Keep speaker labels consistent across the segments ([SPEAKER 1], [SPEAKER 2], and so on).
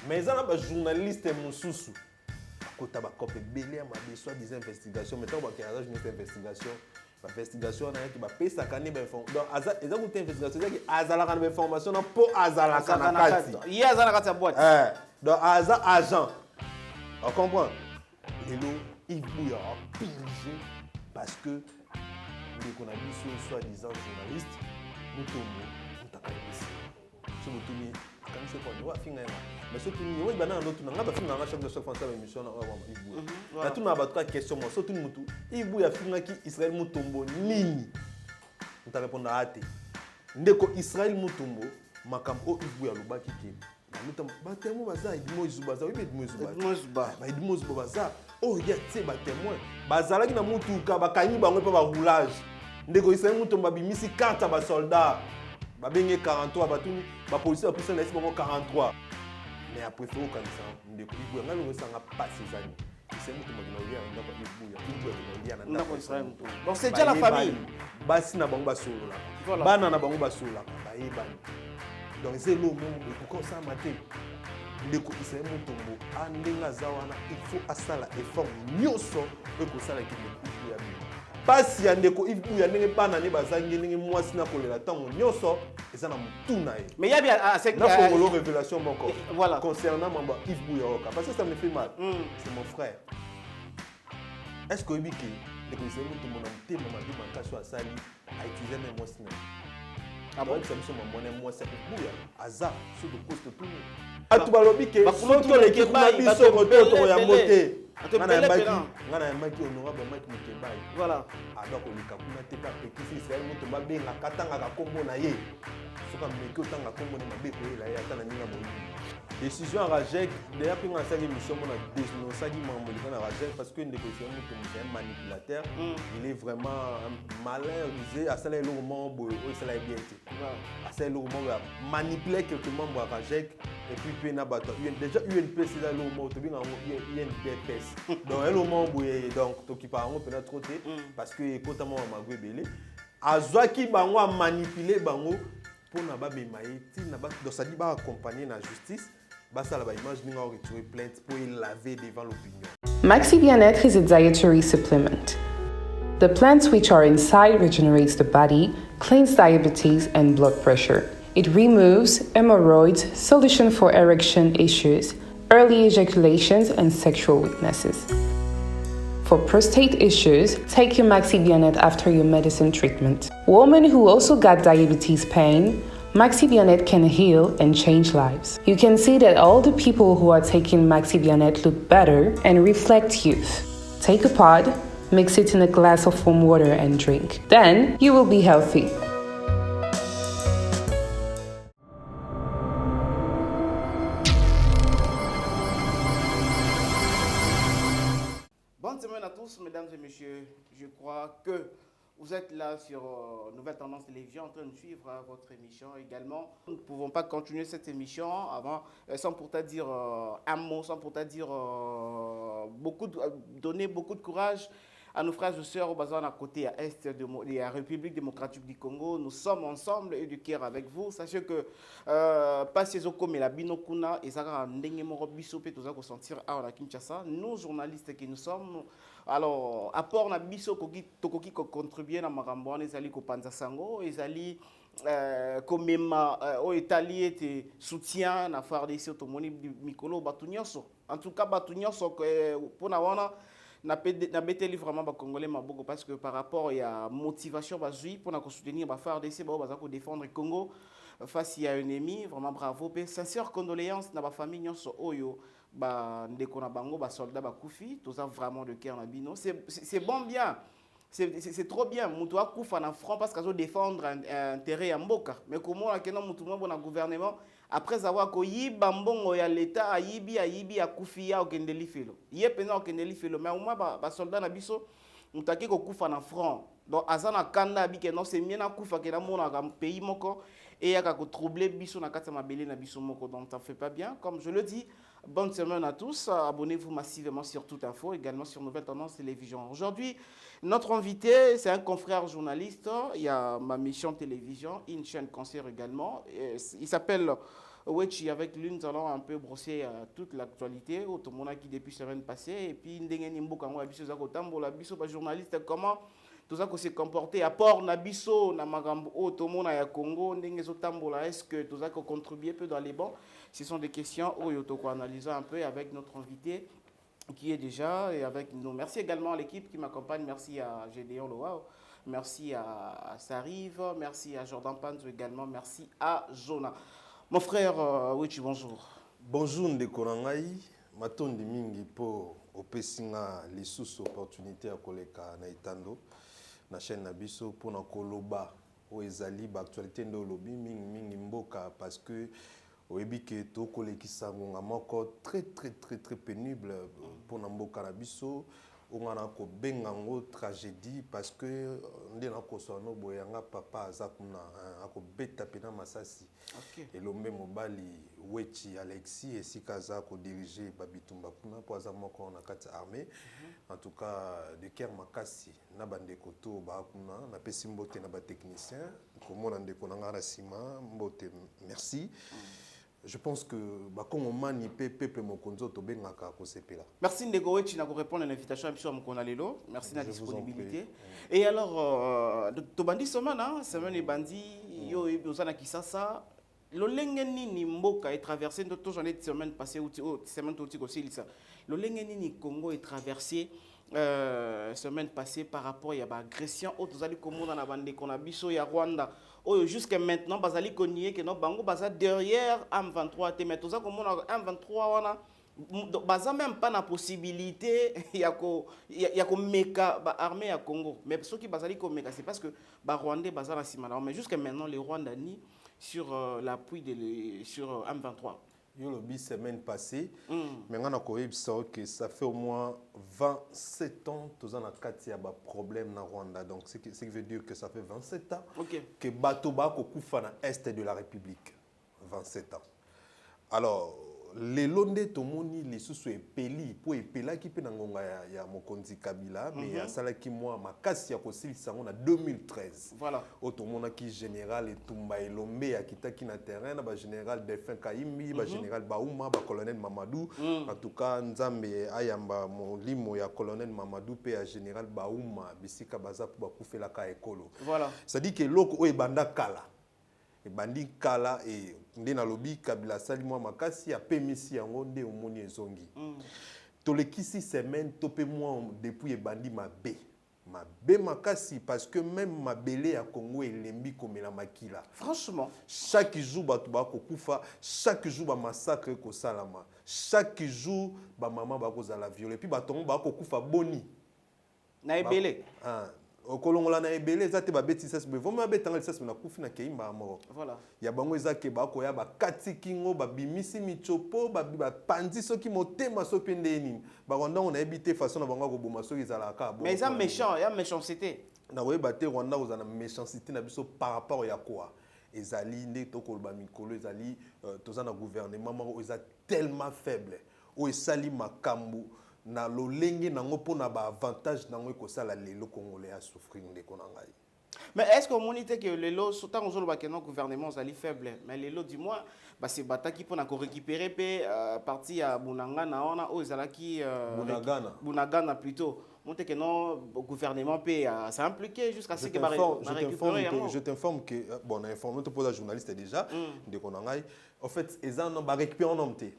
[SPEAKER 1] Mais ça, les journalistes Moussoussou. Quand tu as des soit des investigations, maintenant, il y a une investigation. L'investigation, il y a des informations. Donc, il y a une investigation, il y a des informations pour Azalakanakati.
[SPEAKER 2] Il y a Azalakanakati boîte.
[SPEAKER 1] Donc, agent. On comprend. Et là, il y a pigé parce que les journalistes, soi-disant journalistes, nous tombons, nous tombons. Quand c'est quoi, nous avons fait mais surtout nous avons fait nous avons fait chaque fois ça émission na tout na ba question moi surtout nous tout ibu ya finga ki Israël mutombo nini nous répondre ate ndeko Israël mutombo makambo ibu ya lobaki ki nous ba témoin baza idimo izubaza oui idimo izubaza ba idimo izubaza oh ya tse ba témoin bazala ki na mutuka bakanyi bango pe ba roulage ndeko Israël mutombo bimisi carte ba soldat ba benye 43 batuni ba policier ba puissance na 43. Mais après il faut comme ça ndeko ibu ngalo ngosanga pas ces années c'est mutombo kinaolia ndako ibu kinaolia na ndako Israël.
[SPEAKER 2] Donc c'est déjà la famille
[SPEAKER 1] basi na bango basolola bana na bango basolola ba yebani. Donc c'est le moment pourquoi ça maté ndeko Israël mutombo andenga zawana il faut asala effort nyoso pe ko sala ki ibu ya bi pasi ya ndeko ibu ya ndenge bana ne bazangi ndenge mwasi na kolela tango nyoso eza na mutuna ye.
[SPEAKER 2] Mais il y a bien c'est
[SPEAKER 1] na fongolo révélation moko
[SPEAKER 2] voilà
[SPEAKER 1] concernant mamba Ibu Yaoka parce que ça me fait mal. C'est mon frère. Est-ce que Ibiki ndeko Israël mutombo na mutema mabi bankaso asali a utiliser même moi sinon. Ah bon ça me semble moi c'est Ibu ya aza sur le poste tout. Atu balobi ke soto leki kuna biso koto ya moté. Ngana ya maki honorable maki Mukebai.
[SPEAKER 2] Voilà.
[SPEAKER 1] Alors kolika kuna te pa petit Israël mutomba benga katanga ka kombo na ye. Soka meki otanga kombo na mabe ko ela ya tana ninga mo. Décision à Rajek, d'ailleurs, puis on a fait une émission, on a dénoncé à Rajek parce que c'est un manipulateur. Il est vraiment malin, rusé. À ça, il est le moment où il est bien. À ça, il est le moment où il a manipulé quelques membres à Rajek. Et puis, il y a déjà UNP, c'est là le moment où il y a une DPS. Donc, il y a le moment où il y a qui parle, on peut être trop parce que notamment à Magoué Belé. Azwaki Bango a manipulé Bango pour n'a pas bémaïti, n'a pas donc ça dit pas accompagner la justice.
[SPEAKER 3] Maxi Bien-être is a dietary supplement. The plants which are inside regenerates the body, cleans diabetes and blood pressure. It removes hemorrhoids, solution for erection issues, early ejaculations and sexual weaknesses. For prostate issues, take your Maxi Bien-être after your medicine treatment. Women who also got diabetes pain, Maxi Bien-être can heal and change lives. You can see that all the people who are taking Maxi Bien-être look better and reflect youth. Take a pod, mix it in a glass of warm water and drink. Then you will be healthy.
[SPEAKER 2] Bonne semaine à tous, mesdames et messieurs. Je crois que vous êtes là sur Nouvelle Tendance Télévision en train de suivre votre émission également. Nous ne pouvons pas continuer cette émission avant, sans pourtant dire un mot, sans pourtant dire donner beaucoup de courage à nos frères et sœurs au bazar à côté à Est de la République démocratique du Congo. Nous sommes ensemble et du cœur avec vous. Sachez que pas ces comme la binokuna et ça a ndenge moro biso pe toza ko sentir à la Kinshasa. Nous journalistes qui nous sommes alors apport na biso tokoki ko contribuer na makambo na ezali ko panza sango ezali comme au Italie était soutien na FARDC to moni mikolo batu nyonso. En tout cas batu nyonso pour na wana na beteli vraiment ba congolais maboko parce que par rapport à la motivation bazui pour na soutenir ba FARDC ba ko défendre Congo face à un ennemi vraiment bravo pe sincère condoléances na ba famille nyonso oyo ba ndeko na bango ba soldats ba kufi tout ça vraiment de cœur na bino c'est bon bien c'est trop bien mutu akufa na front parce qu'ils ont défendre un intérêt ya mboka mais comment la kena mutu mo na gouvernement après avoir koyiba mbongo ya l'état ayibi akufi ya okendeli felo ye pena okendeli felo mais au moins ba soldat na biso mutaki ko kufa na front donc azana kanda bi ke non c'est mieux na kufa ke na mona ka pays moko et ya ka ko troubler biso na kata mabele na biso moko donc ça fait pas bien comme je le dis. Bonne semaine à tous. Abonnez-vous massivement sur Toute Info, également sur Nouvelle Tendance Télévision. Aujourd'hui, notre invité, c'est un confrère journaliste. Il y a ma mission télévision, une chaîne concert également. Il s'appelle Wechi, avec lui, nous allons un peu brosser toute l'actualité. Tout le monde qui depuis la semaine passée. Et puis, Biso, journaliste, comment tout ça s'est comporté. Apport Nabiso, Namagambo, tout le monde à Congo, est-ce que tout ça contribue peu dans les bancs? Ce sont des questions où nous allons analyser un peu avec notre invité qui est déjà et avec nous. Merci également à l'équipe qui m'accompagne. Merci à Gédéon Loa. Merci à Sarive. Merci à Jordan Panzo également. Merci à Jonah. Mon frère, Wechi, bonjour.
[SPEAKER 1] Bonjour Ndeko Nangai, matondi mingi po opesinga lisusu opportunité ya koleka na itando na chaîne na biso pour na koloba o ezali ba actualité ndo lobi mingi mboka parce que oyebi ke to kolekisa ngonga moko très pénible pour na mboka na biso ongana ko bengango tragédie parce que ndena ko sono boyanga papa azakuna akobeta pena masasi. Et l'homme mobali Wechi Alexis et si kaza ko diriger babitumba kuna po aza moko na kati armée en tout cas de Ker Makasi na bande koto ba kuna na pesi mbote na ba technicien komona ndeko na ngara sima mbote merci. Je pense que Bakongomani peuple mokonzo to bengaka ko sepela.
[SPEAKER 2] Merci Ndeko Wechi na ko répondre à l'invitation à Monsieur Mokonalelo. Merci de la disponibilité. Et alors to bandi semaine et bandi yo yozana kisasa lo lengeni ni mboka est traversé d'autres journées de semaine passée ou semaine tout aussi ça. Le lengeni ni Congo est traversé semaine passée par rapport à l'agression aux allez comme dans la bande qu'on a biso ya Rwanda. Oh, jusqu'à maintenant, bazali konnier que non bango baza derrière M23 te mais tout ça comme on a M23 wana baza même pas la possibilité ya ko meka ba armée ya Congo mais ceux qui bazali ko meka c'est parce que ba Rwandais baza na simana mais jusqu'à maintenant les Rwandais ni sur l'appui sur M23.
[SPEAKER 1] Yo le bi semaine passée mais on a que ça fait au moins 27 ans tous en a katia ba problème na Rwanda donc ce qui veut dire que ça fait 27 ans que bato ba ko kufa na est de la République 27 ans. Alors les londe tomoni les sous epeli pour epela ki pe na ngonga ya mokonzi Kabila mais ya sala ki moi makasi ya kosilisa ngo na 2013
[SPEAKER 2] voilà
[SPEAKER 1] otomona ki général Etumba Elombe ya kitaki na terrain na ba général Delphin Kaimbi ba général Baouma ba colonel Mamadou en tout cas nzambe ayamba molimo ya colonel Mamadou pe ya général Baouma bisika baza pour bakufela ka ekolo
[SPEAKER 2] voilà
[SPEAKER 1] ça dit que loko o ebanda kala et bandi kala et ndena lobi Kabila sali moi makasi a pemisi yango nde omoni ezongi to le kisi semaine topé moi depuis e bandi mabe makasi parce que même mabele ya Congo elembi komela makila
[SPEAKER 2] franchement
[SPEAKER 1] chaque jour batu ba kokufa chaque jour ba massacre ko salama chaque jour ba maman ba ko zala violer puis ba tongo ba kokufa boni
[SPEAKER 2] na ebele
[SPEAKER 1] okolongola na ebele za te ba betisas be voma betanga lisas na kufi na keimba moko
[SPEAKER 2] voilà
[SPEAKER 1] ya bango eza ke ba ko ya ba katikingo ba bimisi michopo ba pandi soki motema so pende nini ba Rwanda on a habité façon na bango ko boma soki zala ka
[SPEAKER 2] mais ça méchant ya méchanceté
[SPEAKER 1] na we baté Rwanda ozana méchanceté na biso par rapport ya quoi ezali nde to kolba mikolo ezali tozana gouvernement moko eza tellement faible o esali makambu na lolenge nango pona ba avantage nango ko sala lelo congolais à souffrir ndeko na ngai.
[SPEAKER 2] Mais est-ce que monite que lelo tant aux autres que gouvernement ali faible mais lelo dis-moi bah c'est bataki pour na ko récupérer pe parti à Bunanga na ona o ezalaki Bunagana plutôt monte que non gouvernement pe ça impliqué jusqu'à ce que
[SPEAKER 1] je t'informe que bon informé to pose journaliste déjà ndeko na ngai en fait ezana ba récupérer en nomté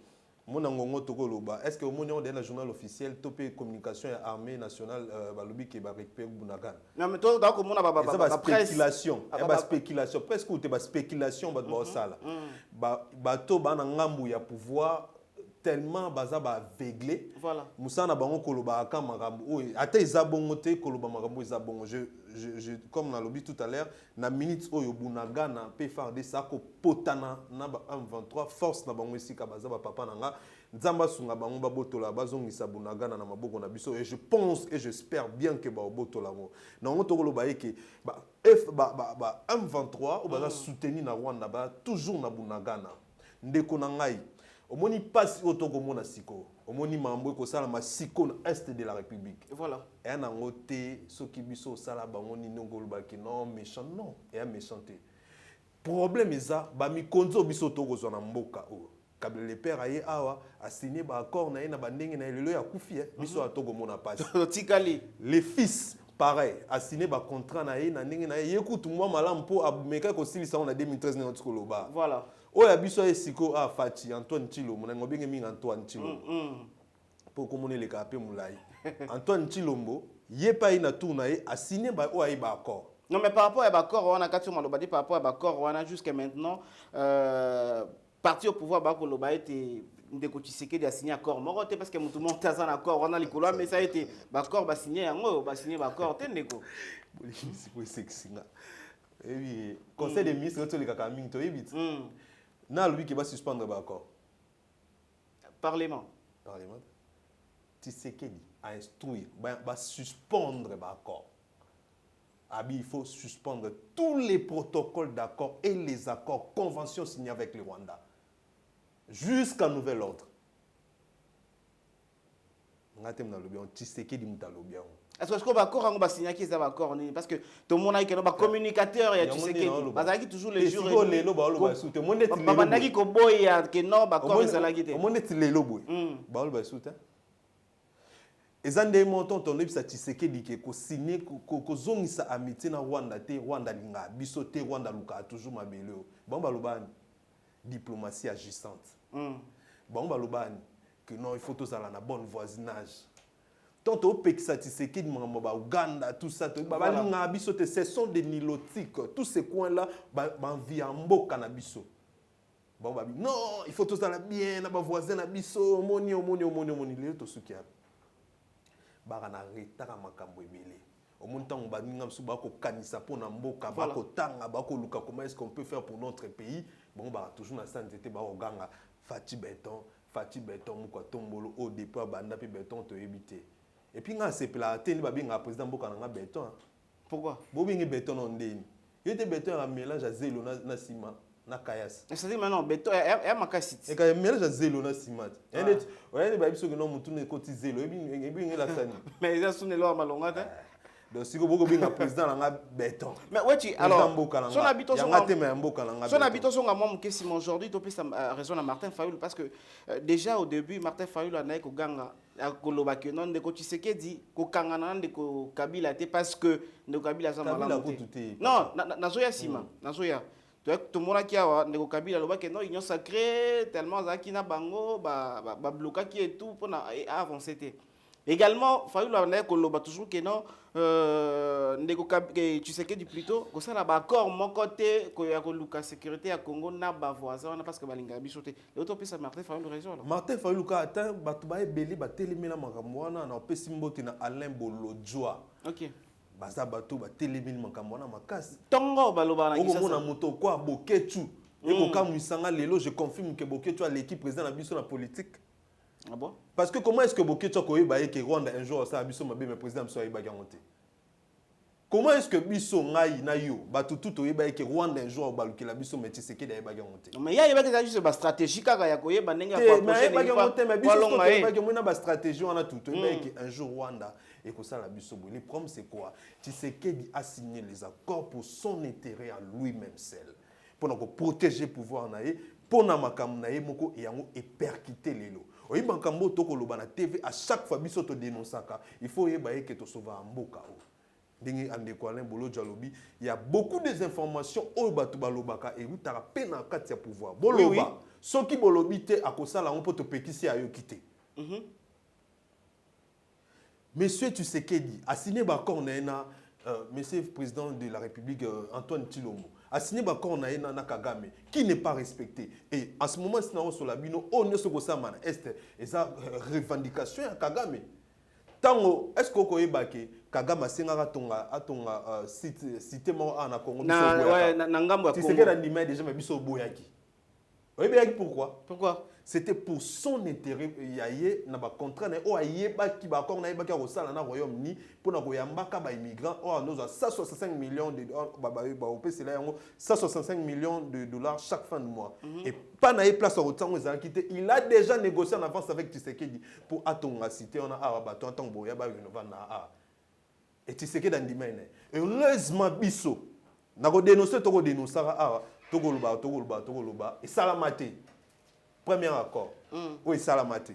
[SPEAKER 1] est-ce que au moment de la journal officiel topé communication et armée nationale balobi ke ba récupérer Bunagan
[SPEAKER 2] non mais toi d'accord mona ba
[SPEAKER 1] spéculation spéculation presque ou te ba spéculation ba sala ba to ba na ngambu ya pouvoir tellement baza ba aveuglé
[SPEAKER 2] voilà
[SPEAKER 1] musana bango koloba ka makambo o ata ezabongo te koloba makambo ezabongo je comme na lobby tout à l'heure na minute oyo Bunagana pe faire de ça ko potana na ba M23 force na bango esika baza ba papa nanga nzamba sunga bango ba botola bazongisa Bunagana na maboko na biso et je pense et j'espère bien que ba botola ngo na ngo to koloba yeke ba M23 o baza soutenir na Rwanda ba toujours na Bunagana ndeko na ngai omoni passe otoko mona siko omoni mambo ko sala ma siko na est de la République
[SPEAKER 2] voilà
[SPEAKER 1] et un angoté soki biso sala bango ni ngolba ki non méchant non et un méchanté problème eza ba mikonzo biso tokozwa na mboka o Kabila le père aye awa a signé ba accord na ye na bandenge na lelo ya kufi biso atoko mona passe
[SPEAKER 2] tikali
[SPEAKER 1] les fils pareil a signé ba contrat na ye na ndenge na ye kutu mwa malam po abmeka ko silisa on a 2013 na otiko loba
[SPEAKER 2] voilà
[SPEAKER 1] oya biso esiko a Fati Antoine Tshilombo na ngobenge mingi Antoine Tshilombo po komone le kapé mulai Antoine Tshilombo ye pa ina tourna ye a signé ba o aye ba accord.
[SPEAKER 2] Non, mais par rapport à Bakor, on a quatre sur Malobadi, par rapport à Bakor, on a jusqu'à maintenant, parti au pouvoir, Bakor Loba était de Kotiseke de signer accord. Moi, parce que tout le monde a un accord, on a les couleurs, mais ça a été Bakor, va signer un mot, va signer Bakor, t'es négo.
[SPEAKER 1] C'est pour sexy. Et oui, conseil des ministres, tu les cacamin, tu évites. Na lui qui va suspendre Bakor.
[SPEAKER 2] Parlement.
[SPEAKER 1] Parlement. Tshisekedi a instruit, va suspendre Bakor. Il faut suspendre tous les protocoles d'accord et les accords, conventions signés avec le Rwanda. Jusqu'à nouvel ordre.
[SPEAKER 2] Est-ce que Bakor va signer qui est d'accord? Parce que tout le monde a un communicateur, il y a Tshisekedi. Parce toujours les jours.
[SPEAKER 1] Ezande montant ton ebisa Tshisekedi ke ko signer ko zongisa amitié na Rwanda te Rwanda linga biso te Rwanda luka toujours mabeleo bon balobani diplomatie agissante bon balobani que non il faut tous aller na bonne voisinage tant au pekisa Tshisekedi mama ba Uganda tout ça to ba linga biso te ce sont des nilotiques tous ces coins là ba envie en mboka na biso bon babi non il faut tous aller bien na ba voisin na biso moni le to sukia barana retaka makambo ebele au montant ba ninga msu ba ko kanisa pona mboka ba ko tanga ba ko luka comment est-ce qu'on peut faire pour notre pays bon ba toujours na santé ba oganga Fati Beton mukwa tombolo au départ banda pe Beton to éviter et puis nga sepela teni ba binga président mboka na Beton
[SPEAKER 2] pourquoi
[SPEAKER 1] bo bingi Beton on ndeni yete Beton a mélange à zelo na ciment na kayas
[SPEAKER 2] c'est-à-dire maintenant Beton est makasiti
[SPEAKER 1] et quand mélange à zelo na ciment et ouais ba biso que non mutu ne koti zelo et bingi la sani
[SPEAKER 2] mais ça sonne là malonga ta
[SPEAKER 1] donc si vous avez un président dans Beton
[SPEAKER 2] mais ouais alors son habitation moi question aujourd'hui tu peux raison à Martin Fayulu parce que déjà au début Martin Fayulu a ko ganga koloba que non de ko Tshisekedi ko kangana de ko Kabila te parce que de Kabila za malama non nazoya sima nazoya tout le monde qui a des Kabila loba que non union sacrée tellement za kina bango ba bloquer qui est tout pour avancer. Également Fayulu a koloba toujours que non ndeko Tshisekedi plutôt que ça na ba accord mon côté ko ya ko luka sécurité à Congo na ba voisin parce que balinga bisoté l'autre pisa Martin Fayulu raison là
[SPEAKER 1] Martin Fayulu ka atteint batu ba ebeli ba telemina makamwana na opesi mbote na Alain Bolodjoa
[SPEAKER 2] OK
[SPEAKER 1] baza bato ba telemina makamwana makasi
[SPEAKER 2] tongo baloba na
[SPEAKER 1] ngisa mona moto kwa Boketu eko kamusanga lelo je confirme que Boketu a l'équipe président na biso na politique.
[SPEAKER 2] Ah bon?
[SPEAKER 1] Parce que comment est-ce que Boketu a koyeba que Rwanda un jour ça biso mabe mais président biso ayeba gangote. Comment est-ce que biso ngai na yo batu tout oyeba que Rwanda un jour balukela biso mais Tshisekedi ayeba gangote.
[SPEAKER 2] Mais ya yeba que juste ba stratégie kaka ya koyeba ndenge
[SPEAKER 1] ya prochaine mais gangote mais biso to oyeba que mona ba stratégie on a tout oyeba que un jour Rwanda et que ça la biso le problème c'est quoi? Tshisekedi a signé les accords pour son intérêt à lui-même seul. Pour protéger pouvoir naé pour na makambo naé moko et yango et percuter lelo. Oyiba makambo toko loba na TV à chaque fois biso to dénonçaka il faut yeba que to sauva mboka o. Dingi ande ko Alain Bolodjoa lobi il y a beaucoup des informations o batu balobaka et utara pena kati ya pouvoir. Boloba soki bolobi te akosala on peut te pekisi ayo kité. Monsieur Tshisekedi a signé ba corner monsieur le président de la République Antoine Tshilombo a signé ba corner na Kagame qui n'est pas respecté et en ce moment c'est na sur la bino on ne se gosamana est et ça revendication à Kagame tango est-ce qu'on koyeba ke Kagame singaka atonga cité mo na Congo
[SPEAKER 2] na ngambo ya Congo
[SPEAKER 1] Tshisekedi a ndima déjà mais biso boyaki oyeba pourquoi c'était pour son intérêt yaye na ba contrat na o ayeba ki ba accord na yeba ki rosala na Royaume-Uni pour na koyambaka ba immigrants o anoza 165 millions de ba opesi la yango 165 millions de dollars chaque fin de mois et pas na place au temps ils ont quitté il a déjà négocié en avance avec Tshisekedi pour atonga cité on a ba to tant boya ba renova na et Tshisekedi ndimene heureusement biso na ko dénoncer to ko dénoncer togoloba et salamate premier accord oui salamate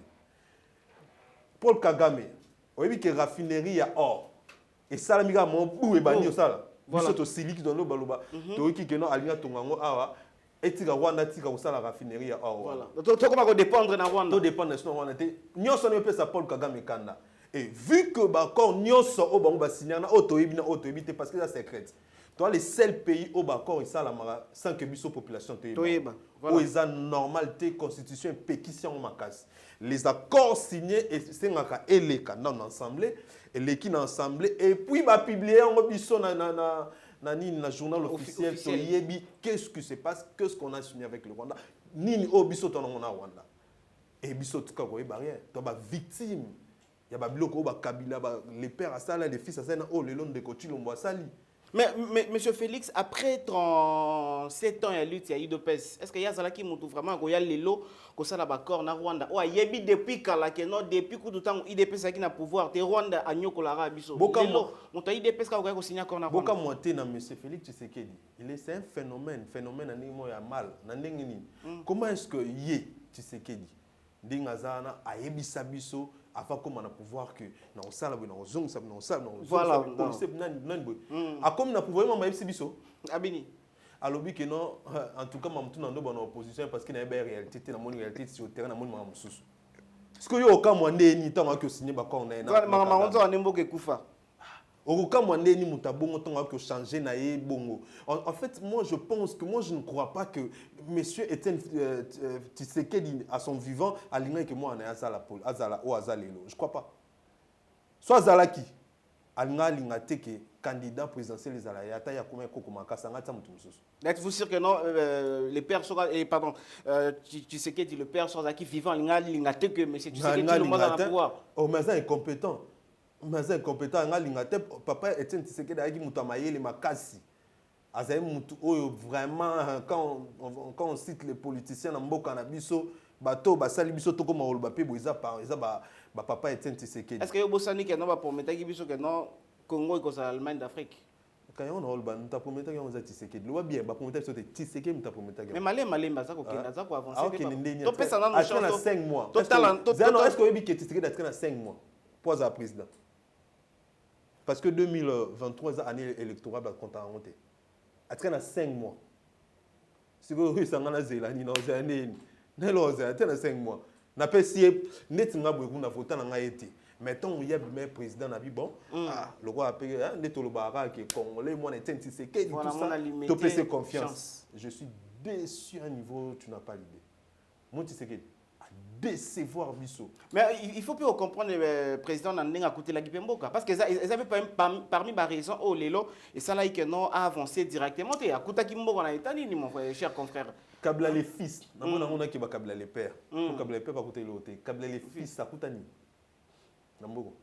[SPEAKER 1] Paul Kagame oyebi que raffinerie ya or et salamika mon bou e bani osala biso to siliki dans le baloba to ki keno alinga tongango awa etika Rwanda tika osala raffinerie ya or
[SPEAKER 2] voilà to comment dépendre na Rwanda
[SPEAKER 1] to dépendre na Rwanda te nyonso ne pesa Paul Kagame kanda et vu que ba corps nyonso o bango ba signer na auto ebite parce que ça secret toi les seuls pays au bacor ça la mara sans que biso population te
[SPEAKER 2] voilà
[SPEAKER 1] où ils ont normalité constitution pétition makas les accords signés et c'est ngaka eleka dans ensemble et l'équipe ensemble et puis ba publier en biso na journal officiel to yebi qu'est-ce qui se passe qu'est-ce qu'on a signé avec le Rwanda nini o biso to na Rwanda et biso tuka ko ba rien to ba victime ya ba biloko ba kabila ba les pères à ça les fils à ça na o le long de Kochilombo sali.
[SPEAKER 2] Mais monsieur Félix, après 37 ans de lutte, il y a eu de pèse. Est-ce qu'il y a ça qui montre vraiment qu'il y a les lots que ça là-bas na Rwanda? Oh, il y a depuis que non depuis tout le temps il dépêche qui na pouvoir. Te Rwanda a nyoko la rabiso.
[SPEAKER 1] Boka
[SPEAKER 2] mo ta il dépêche ka ko signer na Rwanda.
[SPEAKER 1] Boka monter na monsieur Félix Tshisekedi. C'est un phénomène animo ya mal. Na ndenge nini? Comment est-ce que yé Tshisekedi ndingazana ayebisa biso avant comme on a pouvoir que na osala na ozong sa na osala na
[SPEAKER 2] voilà
[SPEAKER 1] a comme na pouvoir même ayebisa biso
[SPEAKER 2] abini
[SPEAKER 1] alobi que non en tout cas mamtu na ndo ba na opposition parce que na ba réalité na mon réalité sur terrain na mon mamsusu ce que yo ka mwande ni tango que signer ba ko na
[SPEAKER 2] na mama onzo anembo ke kufa
[SPEAKER 1] Oruka mwande ni mutabongo tango que changer na ye bongo. En fait, moi je pense que moi je ne crois pas que monsieur Etienne Tshisekedi à son vivant aligné que moi na azala pol azala o azalelo. Je crois pas. Soit azalaki alinga lingate que candidat présidentiel les alaya ta ya comment ko makasa ngata mutu mususu.
[SPEAKER 2] Êtes-vous sûr que non les pères pardon Tshisekedi le père Sozaki vivant alinga lingate que monsieur Tshisekedi le monde à pouvoir.
[SPEAKER 1] Oh mais ça incompétent. Mais incompétent ngalité papa Etienne Tshisekedi a dit mutamayele makasi azay mutu oyo vraiment quand on cite les politiciens na mboka na biso bato basali biso to comme oloba pe boiza par ba papa Etienne Tshisekedi.
[SPEAKER 2] Est-ce que yo bosani que non ba prometaki biso que non Congo iko sa Allemagne d'Afrique
[SPEAKER 1] quand on oloba nta prometaki on za Tshisekedi lo bien ba prometaki so Tshisekedi muta prometaki
[SPEAKER 2] mais malemba za ko kenda za ko avancer
[SPEAKER 1] to
[SPEAKER 2] pesa na
[SPEAKER 1] chance 5 mois
[SPEAKER 2] total
[SPEAKER 1] est-ce que obi que Tshisekedi a traîné 5 mois pour être président. Parce que 2023 année électorale va compter en honte. Après 5 mois. Si vous avez un Zélani, vous avez un 5 mois. N'a pas si net nga beaucoup na voté na été. Mettons il y a le président na bon le roi a payé net le barak qui congolais moi n'était Tshisekedi tout ça. Tu peux faire confiance. Je suis déçu à un niveau tu n'as pas l'idée. Moi Tshisekedi décevoir biso.
[SPEAKER 2] Mais il faut plus comprendre le président Nandinga côté la Gipemboka parce que ils avaient parmi les raisons oh lelo et ça là que non a avancé directement et à Kouta Kimboka na état ni mon cher confrère
[SPEAKER 1] Kabila les fils na mona ki ba Kabila les pères Kabila les pères ba côté l'autre Kabila les fils ça Kouta ni na mboko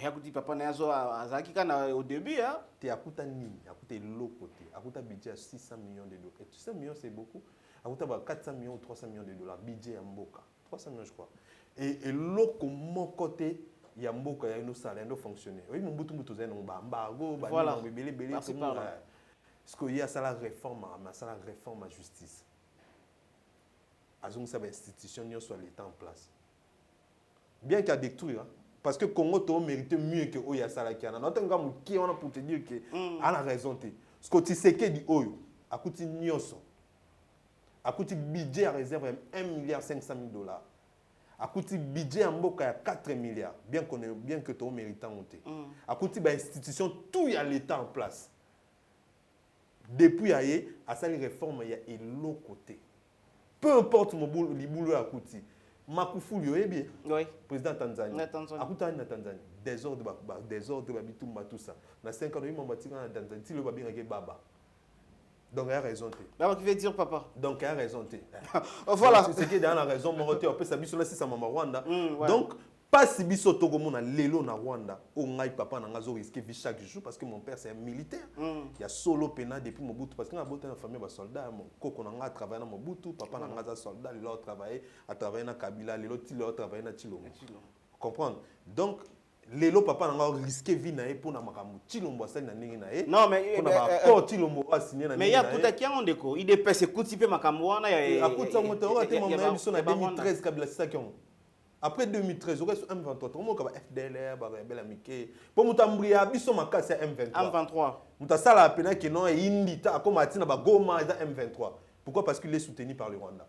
[SPEAKER 2] ya kuti papa na yazo azaki kana au début hein
[SPEAKER 1] te akuta ni akuta l'autre côté akuta budget 600 millions de dollars et 600 millions c'est beaucoup akuta ba 400 millions ou 300 millions de dollars budget ya mboka 300 millions je crois et l'autre mon côté il y a mboka ya no salaire no fonctionner oui mon butu butu zeno ba mbago ba ni belé tout le monde parce qu'il y a ça la réforme à justice azong ça ba institution yo soit l'état en place bien qu'il y a détruire parce que Congo to mérite mieux que oya sala kiana notre ngam qui on a pour te dire que a la raison te ce que tu sais que di oyo akuti nyoso akuti budget à réserve 1 milliard 500 000 dollars akuti budget en mboka ya 4 milliards bien que to méritant monter akuti ba institution tout y a l'état en place depuis aye à ça les réformes il y a l'autre côté peu importe mon boulot liboulo akuti Makufuli oyebi
[SPEAKER 2] oui
[SPEAKER 1] président Tanzanie akuta na Tanzanie désordre ba bitumba tout ça na 5 ans il m'a bâti na Tanzanie ti le ba bien baba donc il a raison té
[SPEAKER 2] baba qui veut dire papa
[SPEAKER 1] donc il a raison té
[SPEAKER 2] voilà
[SPEAKER 1] c'est qui dans la raison mon côté on peut s'abiso là si ça mama Rwanda donc pas si biso to comme na lelo na Rwanda o ngai papa na ngazo risquer vie chaque jour parce que mon père c'est un militaire il y a solo pena depuis Mobutu parce que na boté na famille ba soldat mon koko na nga travailler na Mobutu papa na ngaza soldat il a travaillé na Kabila il a travaillé na Chilombo comprendre donc lelo papa nanga risquer vie na ye pour na makambo Tshilombo asali na ndenge na ye
[SPEAKER 2] non mais
[SPEAKER 1] pour na ba Tshilombo asigné na
[SPEAKER 2] mais ya kuta kiango ndeko il dépêche kuti pe makambo wana ya
[SPEAKER 1] akuta moto ora mama biso na 2013 kabila sisa kiango après 2013 au reste M23 tout le monde ka FDLR ba bela mike pour mutambria biso makasi ya M23 mutasala apena que non et indita comme atina ba Goma za M23 pourquoi parce qu'il est soutenu par le Rwanda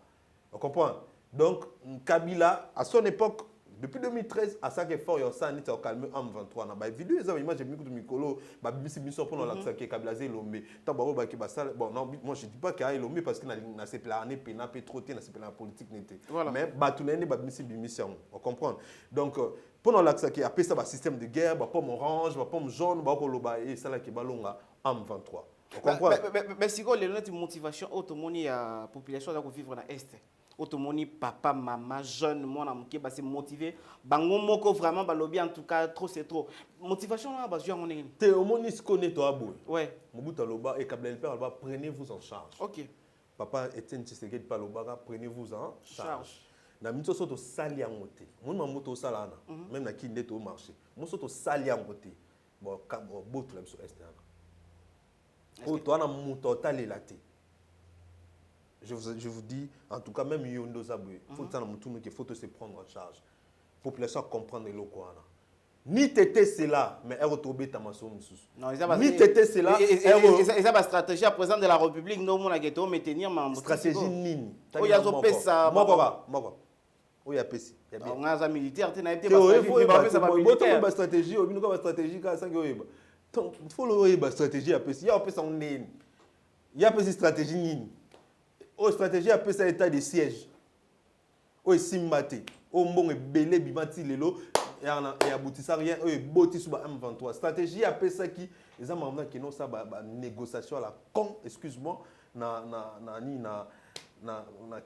[SPEAKER 1] on comprend donc Kabila à son époque depuis 2013 à ça que fort yo ça ni calme M23 na ba vidéo ça image mi kutu mikolo ba bisi biso pour l'accès que Kabila zé lombe tant ba ba ki ba ça bon non moi je dis pas qu'il a lombe parce que na c'est plané pena pe trop na c'est la politique n'était mais ba tout ba bisi bimission on comprend donc pour l'accès que après ça ba système de guerre ba pomme orange ba pomme jaune ba ko loba et ça là qui balonga M23 on comprend
[SPEAKER 2] mais si ko les notre motivation automoni ya population da ko vivre na est automoni papa maman jeune mona muke ba se motiver bango moko vraiment ba lobby en tout cas trop c'est trop motivation là ba jouer on est
[SPEAKER 1] te omoni se connaît toi boy
[SPEAKER 2] ouais
[SPEAKER 1] Mobutu Loba et Kabila le père Loba prenez-vous en charge
[SPEAKER 2] OK
[SPEAKER 1] papa Etienne Tshisekedi pa Loba prenez-vous en charge na mito soto sali yango te mon mamoto sala na même na kinde to marché mo soto sali yango te bon botu la biso est na o to na moto talela te. Je vous dis, en tout cas, même Yondo Zaboué, il faut se prendre en charge. La population comprendre le quoi. Ni tété c'est là, mais elle retrouve ta maçon. Ni tété c'est là.
[SPEAKER 2] Et ça va stratégie à présent de la République, nous on a ghetto mais tenir ma
[SPEAKER 1] stratégie nini.
[SPEAKER 2] Oh ya zo pesa.
[SPEAKER 1] Moko. Oh ya pesi.
[SPEAKER 2] On a un militaire, tu n'as été
[SPEAKER 1] pas stratégie, on a stratégie quand ça yoyeba. Donc il faut le stratégie à pesi. Il y a pesa on nini. Il y a pesi stratégie nini. Oh stratégie après ça état de siège. Oh simbate. Oh mbongo belé bimati lelo et aboutissa rien. Oh boti sous M23. Stratégie après ça qui les amants qui non ça ba négociation à la con excuse-moi na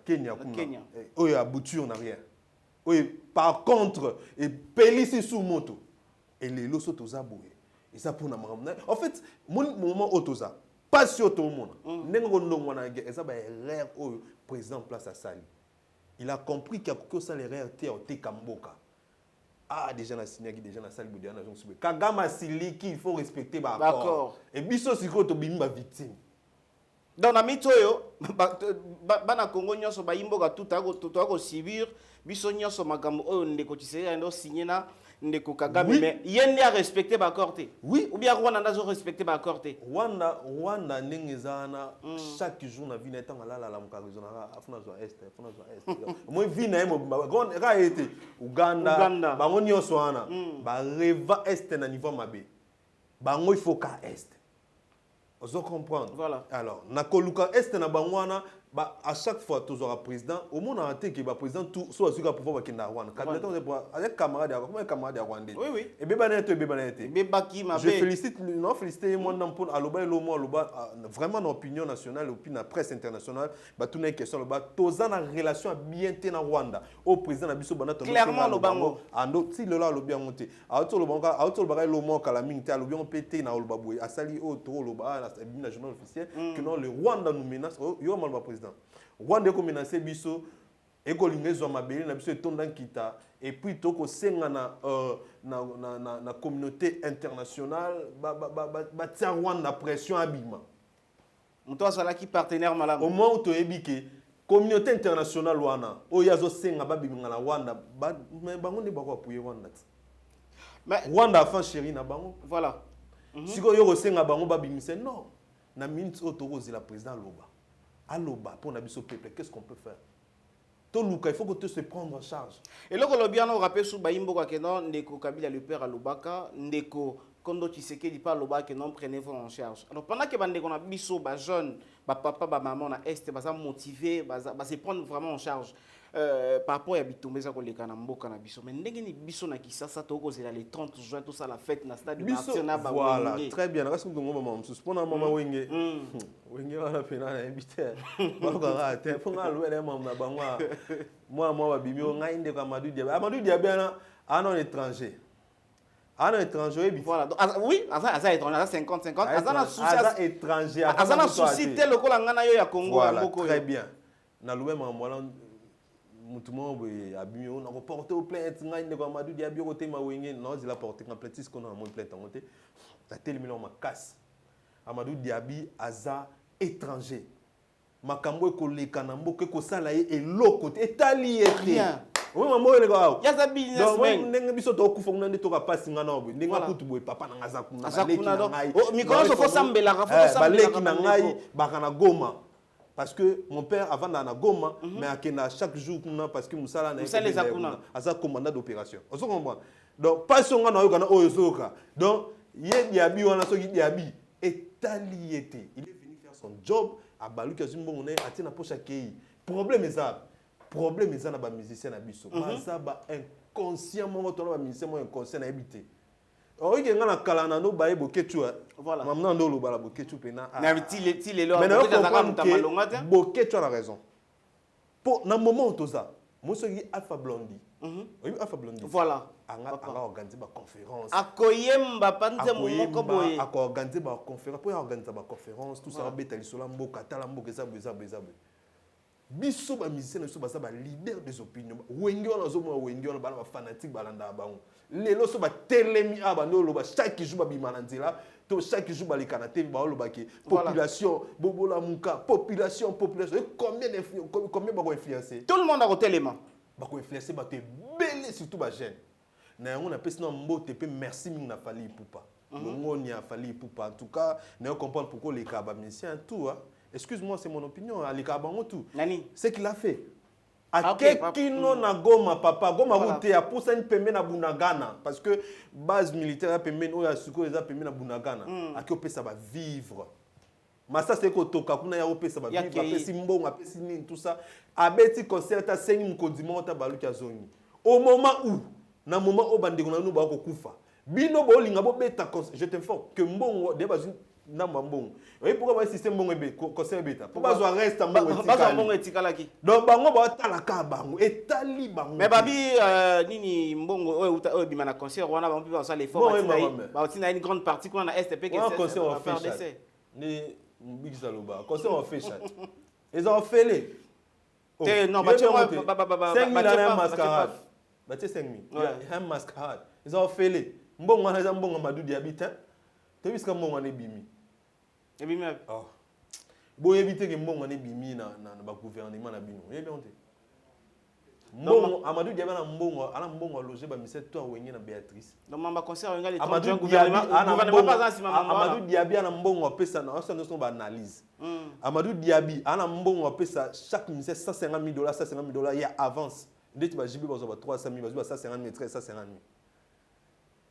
[SPEAKER 1] Kenya. Oh abouti on a rien. Oh par contre et pelisi sous moto et les loso tozaboué. Et ça pour na mamna. En fait mon moment autoza pas sur tout le monde. Le président place à Sali. Il a compris qu'il y a quelque chose à l'erreur au Kamboka. Ah, déjà, na signé déjà na Sali Boudiana. Kagama Sili qui il faut respecter l'accord. Et biso siko to bimba victime.
[SPEAKER 2] Dans la mitoyo, bana Congo nyonso ba imboka tout ako subir, biso nyonso makambo oyo ndeko Tshisekedi ndo signé na ndeko Kagame mais yende a respecter ba corté. Oui, ou bien Rwanda ndazo respecter ba corté.
[SPEAKER 1] Rwanda ndengezana chaque jour na vie na etanga la mukarizo na afuna zo est. Moi vie na mo ga été Uganda bango nyonso wana ba reva est na niveau mabe. Bango il faut ka est. Vous comprendre.
[SPEAKER 2] Voilà.
[SPEAKER 1] Alors, nakoluka est na bangwana ba à chaque fois toujours un président au monde entier qui va président tout soit sur pouvoir qui na Rwanda. Avec camarade comment camarade rwandais.
[SPEAKER 2] Oui.
[SPEAKER 1] Et bebanete. Je félicite moi pour aloba lomo aloba vraiment dans l'opinion nationale et puis dans la presse internationale ba tout une question ba tozana relation bien té na Rwanda. Au président na biso bana
[SPEAKER 2] clairement le bango.
[SPEAKER 1] Ando si le la lobi monté. Auto le bango auto le bagay lomo kala mingté alobi on pété na oloba boy asali auto loba la journal officiel que non le Rwanda nous menace yo mal ba président Rwanda ko menacer biso e ko lingezo mabeli na biso etonda kita et puis toko senga na communauté internationale ba tia Rwanda pression abima
[SPEAKER 2] muto asala ki partenaire malamu
[SPEAKER 1] au moment où to ebike communauté internationale wana o yazo senga ba biminga na Rwanda mais bango ne ba ko appuyer Rwanda mais Rwanda a fait chéri na bango
[SPEAKER 2] voilà
[SPEAKER 1] si ko yo senga bango ba bimise non na minute autorisé la président Loba. Aloba pour nabiso peuple, qu'est-ce qu'on peut faire? Toluka, il faut que tu se prendre en charge.
[SPEAKER 2] Et là, le bien on rappelle sous Baimbo que non ndeko Kabila le père Alobaka, ndeko Kondo Tshisekedi pas Loba que non prenez-vous en charge. Alors pendant que bande qu'on a biso ba jeune, ba papa ba maman na est ba motivé, ba se prendre vraiment en charge. Par rapport à bitumbe za koleka na mboka na biso mais ndenge ni biso na Kisasa to kozela le 30 juin tout ça la fête na stade national ba
[SPEAKER 1] voilà très bien parce que ngo maman suspend maman wenge wenge wana pena na invité ba ko ga te fo nga lwele maman na bangwa moi ba bimi ngai ndeko Amadou Diabé na un étranger. Un étranger bi
[SPEAKER 2] voilà donc oui asa étranger asa 50-50
[SPEAKER 1] asa étranger
[SPEAKER 2] asa na souci tel ko la ngana yo ya Congo
[SPEAKER 1] voilà très bien na loué maman mutumo boye abimi on a porté au plainte ngai ne ko Amadou Diaby ko te ma wenge non il a porté en plainte qu'on a mon plainte en monté la télémilon ma casse Amadou Diaby aza étranger makambo ko lekana mboke ko sala ye eloko etali ete oui maman le gars
[SPEAKER 2] ya za business man
[SPEAKER 1] ndenge biso to kufa kuna ndito ka pasi ngana obo ndenge kutu boye papa na ngaza kuna
[SPEAKER 2] ngai oh mikolo so sambela ka fo sambela
[SPEAKER 1] baleki na ngai bakana Goma parce que mon père avant na Goma mais akena chaque jour kuna parce que musala na aza commandant d'opération on se comprend donc pas son ngana yokana oyo soka donc ye Diaby wana soki Diaby etali ete il est venu faire son job à baluki azimbongo ne atina pocha kei problème eza na ba musicien na biso baza ba inconscient mongo to na ba musicien mo inconscient na ebité oike nga na kala na no baye boketu
[SPEAKER 2] voilà
[SPEAKER 1] mamna ndo lo bala boketu pena
[SPEAKER 2] na ti lelo
[SPEAKER 1] boketu a raison pour na moment toza mosoki Alpha Blondy Alpha Blondy
[SPEAKER 2] voilà
[SPEAKER 1] anga organiser ba conférence
[SPEAKER 2] akoyemba panze moko boye
[SPEAKER 1] organiser ba conférence pour organiser ba conférence tout ça beta lisola mboka tala mboka eza biso ba musicien biso baza ba leader des opinions wenge wana zo mo wenge wana bana ba fanatique balanda bango lelo so ba telemi aba no lo ba chaque jour ba bimana nzela to chaque jour ba likana te ba lo ba ke population bobola muka population combien ba ko influencer
[SPEAKER 2] tout le monde a kotelema
[SPEAKER 1] ba ko influencer ba te belé surtout ba jeune na yango na pesi na mbote pe merci mingi na Fally Ipupa ngoni a Fally Ipupa en tout cas na comprendre pourquoi les ka ba musicien tout excuse-moi, c'est mon opinion.
[SPEAKER 2] Nani?
[SPEAKER 1] C'est qu'il a fait. Kino na Goma papa Goma route ya pour ça une pembe na Bunagana parce que base militaire pembe o ya suko eza pembe na Bunagana akio ça va vivre. Massa c'est ko toka kuna ya opesa ba vivre apesi mbongo apesi nini tout ça abeti concert ta sengi mkodimo ta baluki azongi. Au moment où na moment au bandeko na nu ba ko kufa. Bino bo linga bo beta je t'informe que mbongo de bazine na mbongo oui pourquoi le système mbongo ebe conseil beta pour bazo reste mbongo
[SPEAKER 2] etikalaki
[SPEAKER 1] donc bango ba talaka bango etali bango
[SPEAKER 2] mais babi nini mbongo oyo bima na concert wana ba mpi ça les formes ba otina une grande partie qu'on a STP
[SPEAKER 1] qui c'est concert en fait ni big saloba concert en fait chat ils ont fait les
[SPEAKER 2] non ba
[SPEAKER 1] 5 000 à mascarade ba 5 000 un mascarade ils ont fait les mbongo wana za mbongo Amadou Diaby tu vois ce que mbongo wana bimi
[SPEAKER 2] ebimi
[SPEAKER 1] oh bo éviter que mbongo ne bimi na ba gouvernement na bino yebi onte mbongo Amadou Diaby na mbongo loger ba mise toi wenye na Béatrice
[SPEAKER 2] donc mamba concert wenga les
[SPEAKER 1] Amadou
[SPEAKER 2] gouvernement pas en cima
[SPEAKER 1] Amadou Diaby na mbongo pesa na ça nous ba analyse Amadou Diaby ana mbongo pesa chaque mise $150,000 il y a avance ndeti ba jibi ba 300,000 ba 150,000 150,000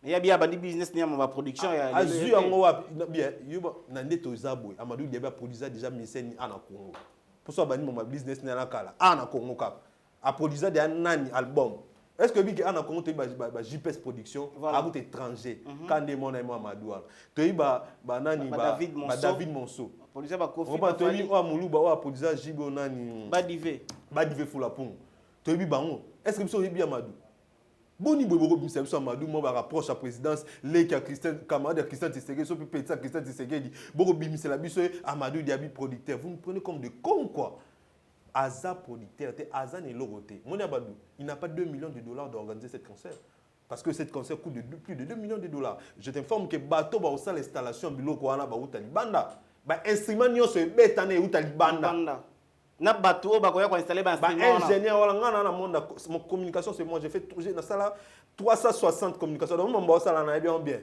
[SPEAKER 2] il y a bien bandi business ni ma production ya
[SPEAKER 1] azu yango wa bien yuba na ndeto zabwe Amadou Diaby a produit déjà miseni ana Congo pour ça bandi mon business na kala ana Congo kap a produit déjà nani album est-ce que bi ana Congo te ba JPS production à bout étranger quand des mon aimé Amadou to ba nani ba David Monceau
[SPEAKER 2] produit ba Kofi
[SPEAKER 1] ba to yi wa muluba wa produit jibo nani
[SPEAKER 2] Badive
[SPEAKER 1] Fulapong to yi bango est-ce que biso yi bi Amadou boni bobo biso biso Amadou mo ba rapproche à présidence leki Christian camarade Christian Tshisekedi so peut ça Christian Tshisekedi boko bimisé la biso Amadou Diaby producteur vous me prenez comme de con quoi Aza producteur Aza ne loroté mon Amadou il n'a pas 2 millions de dollars d'organiser cette concert parce que cette concert coûte plus de 2 millions de dollars je t'informe que bateau ba au l'installation biloko wana ba uta libanda ba instrument nyonso ebetane uta libanda
[SPEAKER 2] na bateau ba koya ko installer ba instrument
[SPEAKER 1] ingénieur wala ngana na monde mon communication c'est moi j'ai fait na sala 360 communication donc mon boss sala na bien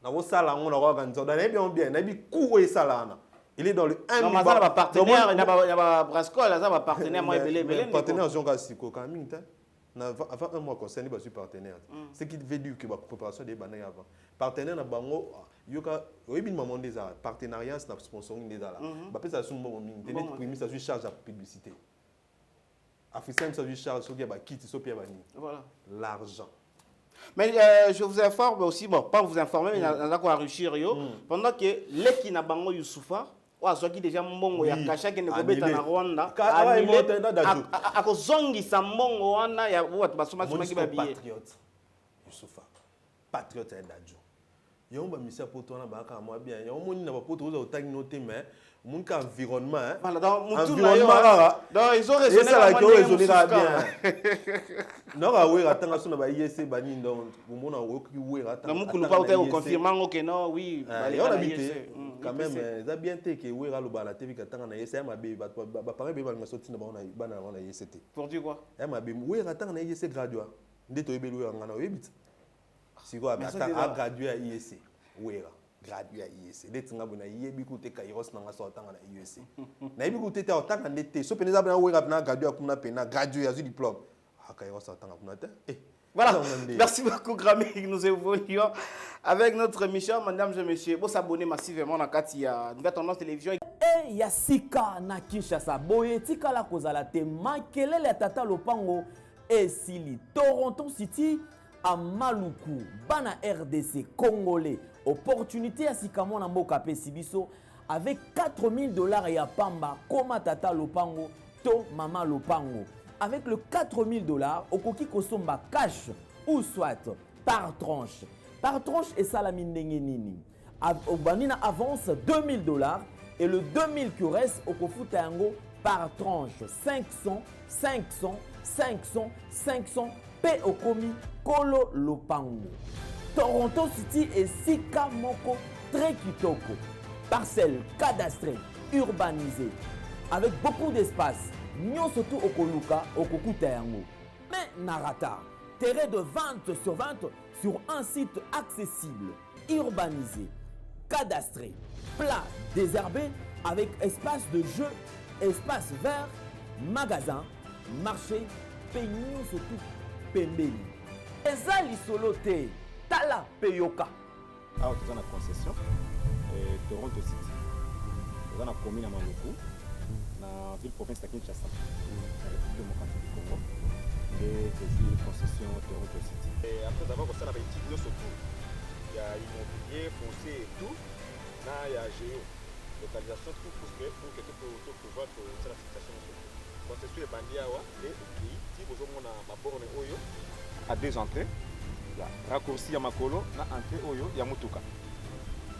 [SPEAKER 1] na ko sala ngona ko organiser na bien na bi cours et sala na il est dans le 1
[SPEAKER 2] non mais ça ba partenaire na ba Brascol ça ba partenaire moi belé
[SPEAKER 1] partenaire Jonga Siko quand même avant un mois concerné ba suis partenaire ce qui veut dire que la préparation des bananes avant partenaire na bango yoka oyebi maman des arts partenariat na sponsoring des arts ba pesa sumbo mingi tenir premier ça lui charge à publicité africain ça lui charge so ba kit so pia bani
[SPEAKER 2] voilà
[SPEAKER 1] l'argent
[SPEAKER 2] mais je vous informe aussi bon pas vous informer mais na ko enrichir yo pendant que leki na bango Youssoufa wa soki déjà mbongo ya kasha ke ne ko beta na Rwanda ako zongi sa mbongo wana ya watu basoma soma ki ba billet
[SPEAKER 1] patriote Youssoufa patriote et dadjo Yo ba misia poto na ba ka moi bien. Yo moni na ba poto au tang noté mais mon ka environnement hein.
[SPEAKER 2] Voilà, dans mon
[SPEAKER 1] environnement
[SPEAKER 2] donc ils ont raisonné
[SPEAKER 1] ça
[SPEAKER 2] la
[SPEAKER 1] qui raisonné bien. Non ka we ratanga so na ba IEC bani donc mon na we ki we ratanga.
[SPEAKER 2] Non mon pas au confirmant que non oui,
[SPEAKER 1] on habité quand même ça bien té que we ra lo ba la TV ka tanga na IEC ma be ba paré be ba na sorti na ba na IEC.
[SPEAKER 2] Pour dire quoi?
[SPEAKER 1] Ma be we ratanga na IEC graduat. Ndé to yebelu ngana oyebit. Si quoi a gradué à IEC. Oui, gradué à IEC. Les gens qui ont écouté Kairos dans la sortie à IEC. Na écouté ta autant en été. So peneza bana we rapna gradué à kuna pena gradué à diplôme. Ah Kairos autant à kuna.
[SPEAKER 2] Voilà. Merci beaucoup Grammy. Nous évoluons avec notre émission mesdames et messieurs. Vous s'abonner massivement à Katia. Nouvelle tendance télévision.
[SPEAKER 4] Et Yasika na Kinshasa. Boye tika la kozala te makelele tata lopango esili Toronto City à Maluku bana RDC congolais. Opportunité à Sikamon Mboka Pesibiso avec $4,000 ya pamba koma tata lopango to mama lopango. Avec le $4,000 okoki kosomba cash ou soit par tranche. Par tranche et salami ndenge nini. Obanina avance $2,000 et le 2,000 qui reste okofuta yango par tranche 500 500 500 500 pe okomi kolo lopango. Toronto City et Sika Moko très kitoko. Parcelle cadastrée, urbanisée, avec beaucoup d'espace. Nyon surtout Okoluka, Okokuta yango. Mais Narata, terrain de 20 sur 20 sur un site accessible, urbanisé, cadastré, plat, désherbé, avec espace de jeu, espace vert, magasin, marché, peignon surtout, pembeni. Ezali solote. Tala Peyoka.
[SPEAKER 5] Alors, tu as une concession, Toronto City. Tu as une commune à Maluku, dans la ville province de Kinshasa, dans la République démocratique du Congo. Et c'est une concession Toronto City. Et après avoir commencé à étudier surtout, il y a immobilier, foncier et tout. Là, il y a géo, localisation, tout pour que tu puisses pouvoir la situation. Concession est bandée et si vous avez une borne à 2 entrées. Raccourci à Makolo, na entrée Oyo, Yamutuka.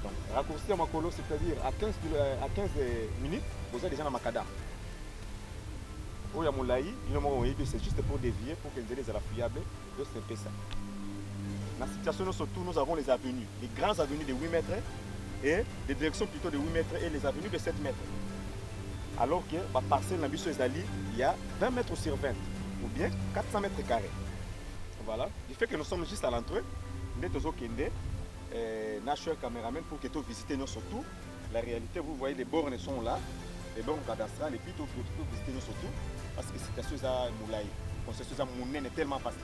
[SPEAKER 5] Donc, raccourci à Makolo, c'est-à-dire à 15 minutes, vous êtes déjà dans Makada. Oya Moulaï, c'est juste pour dévier, pour que les la fiable, de c'est ça. Dans la situation, surtout, nous avons les avenues, les grandes avenues de 8 mètres et des directions plutôt de 8 mètres et les avenues de 7 mètres. Alors que la parcelle Nabiso Ezali, il y a 20 mètres sur 20, ou bien 400 mètres carrés. Voilà, du fait que nous sommes juste à l'entrée, nous sommes National Cameraman pour que tu visites nous surtout. La réalité, vous voyez, les bornes sont là, les bornes cadastrales, et puis tu peux visiter nous surtout, parce que c'est quelque chose à Moulaï. C'est quelque chose à Moulaï, est tellement facile.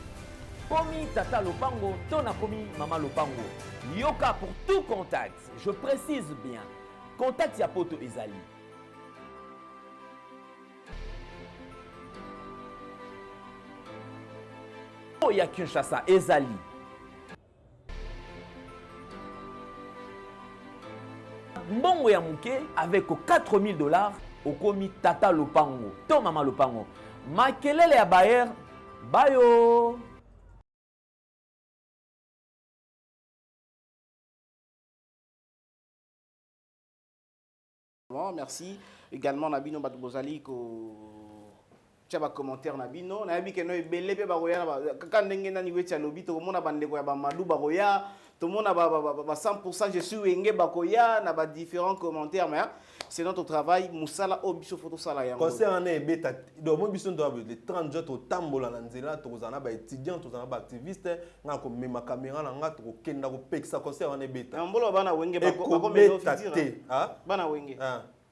[SPEAKER 4] Komi Tata Lopango, Tona Komi Mama Lopango. Yoka pour tout contact, je précise bien, contact Yapoto Ezali. Ya Kinshasa, Ezali. Mbongo ya muke avec $4,000 au komi Tata Lopango, to mama Lopango. Makelele ya Bayer, bayo.
[SPEAKER 2] Bon, merci. Également Nabino Batbozali tu as commentaire Nabino na yabi que no ebele pe baroya quand ndenge nani wetia lobi to mona bande ko ya ba madu baroya to mona ba 100% je suis wenge bakoya na ba différents commentaires mais c'est notre travail musala obiso photo sala yango
[SPEAKER 1] concernant beta do mo biso ndo les 30 jours to tambola na nzela to zana ba étudiant to zana ba activiste nga ko mema caméra na nga to kenda ko pekisa concernant beta
[SPEAKER 2] mbolo bana wenge bako mezo
[SPEAKER 1] fitira
[SPEAKER 2] ah bana wenge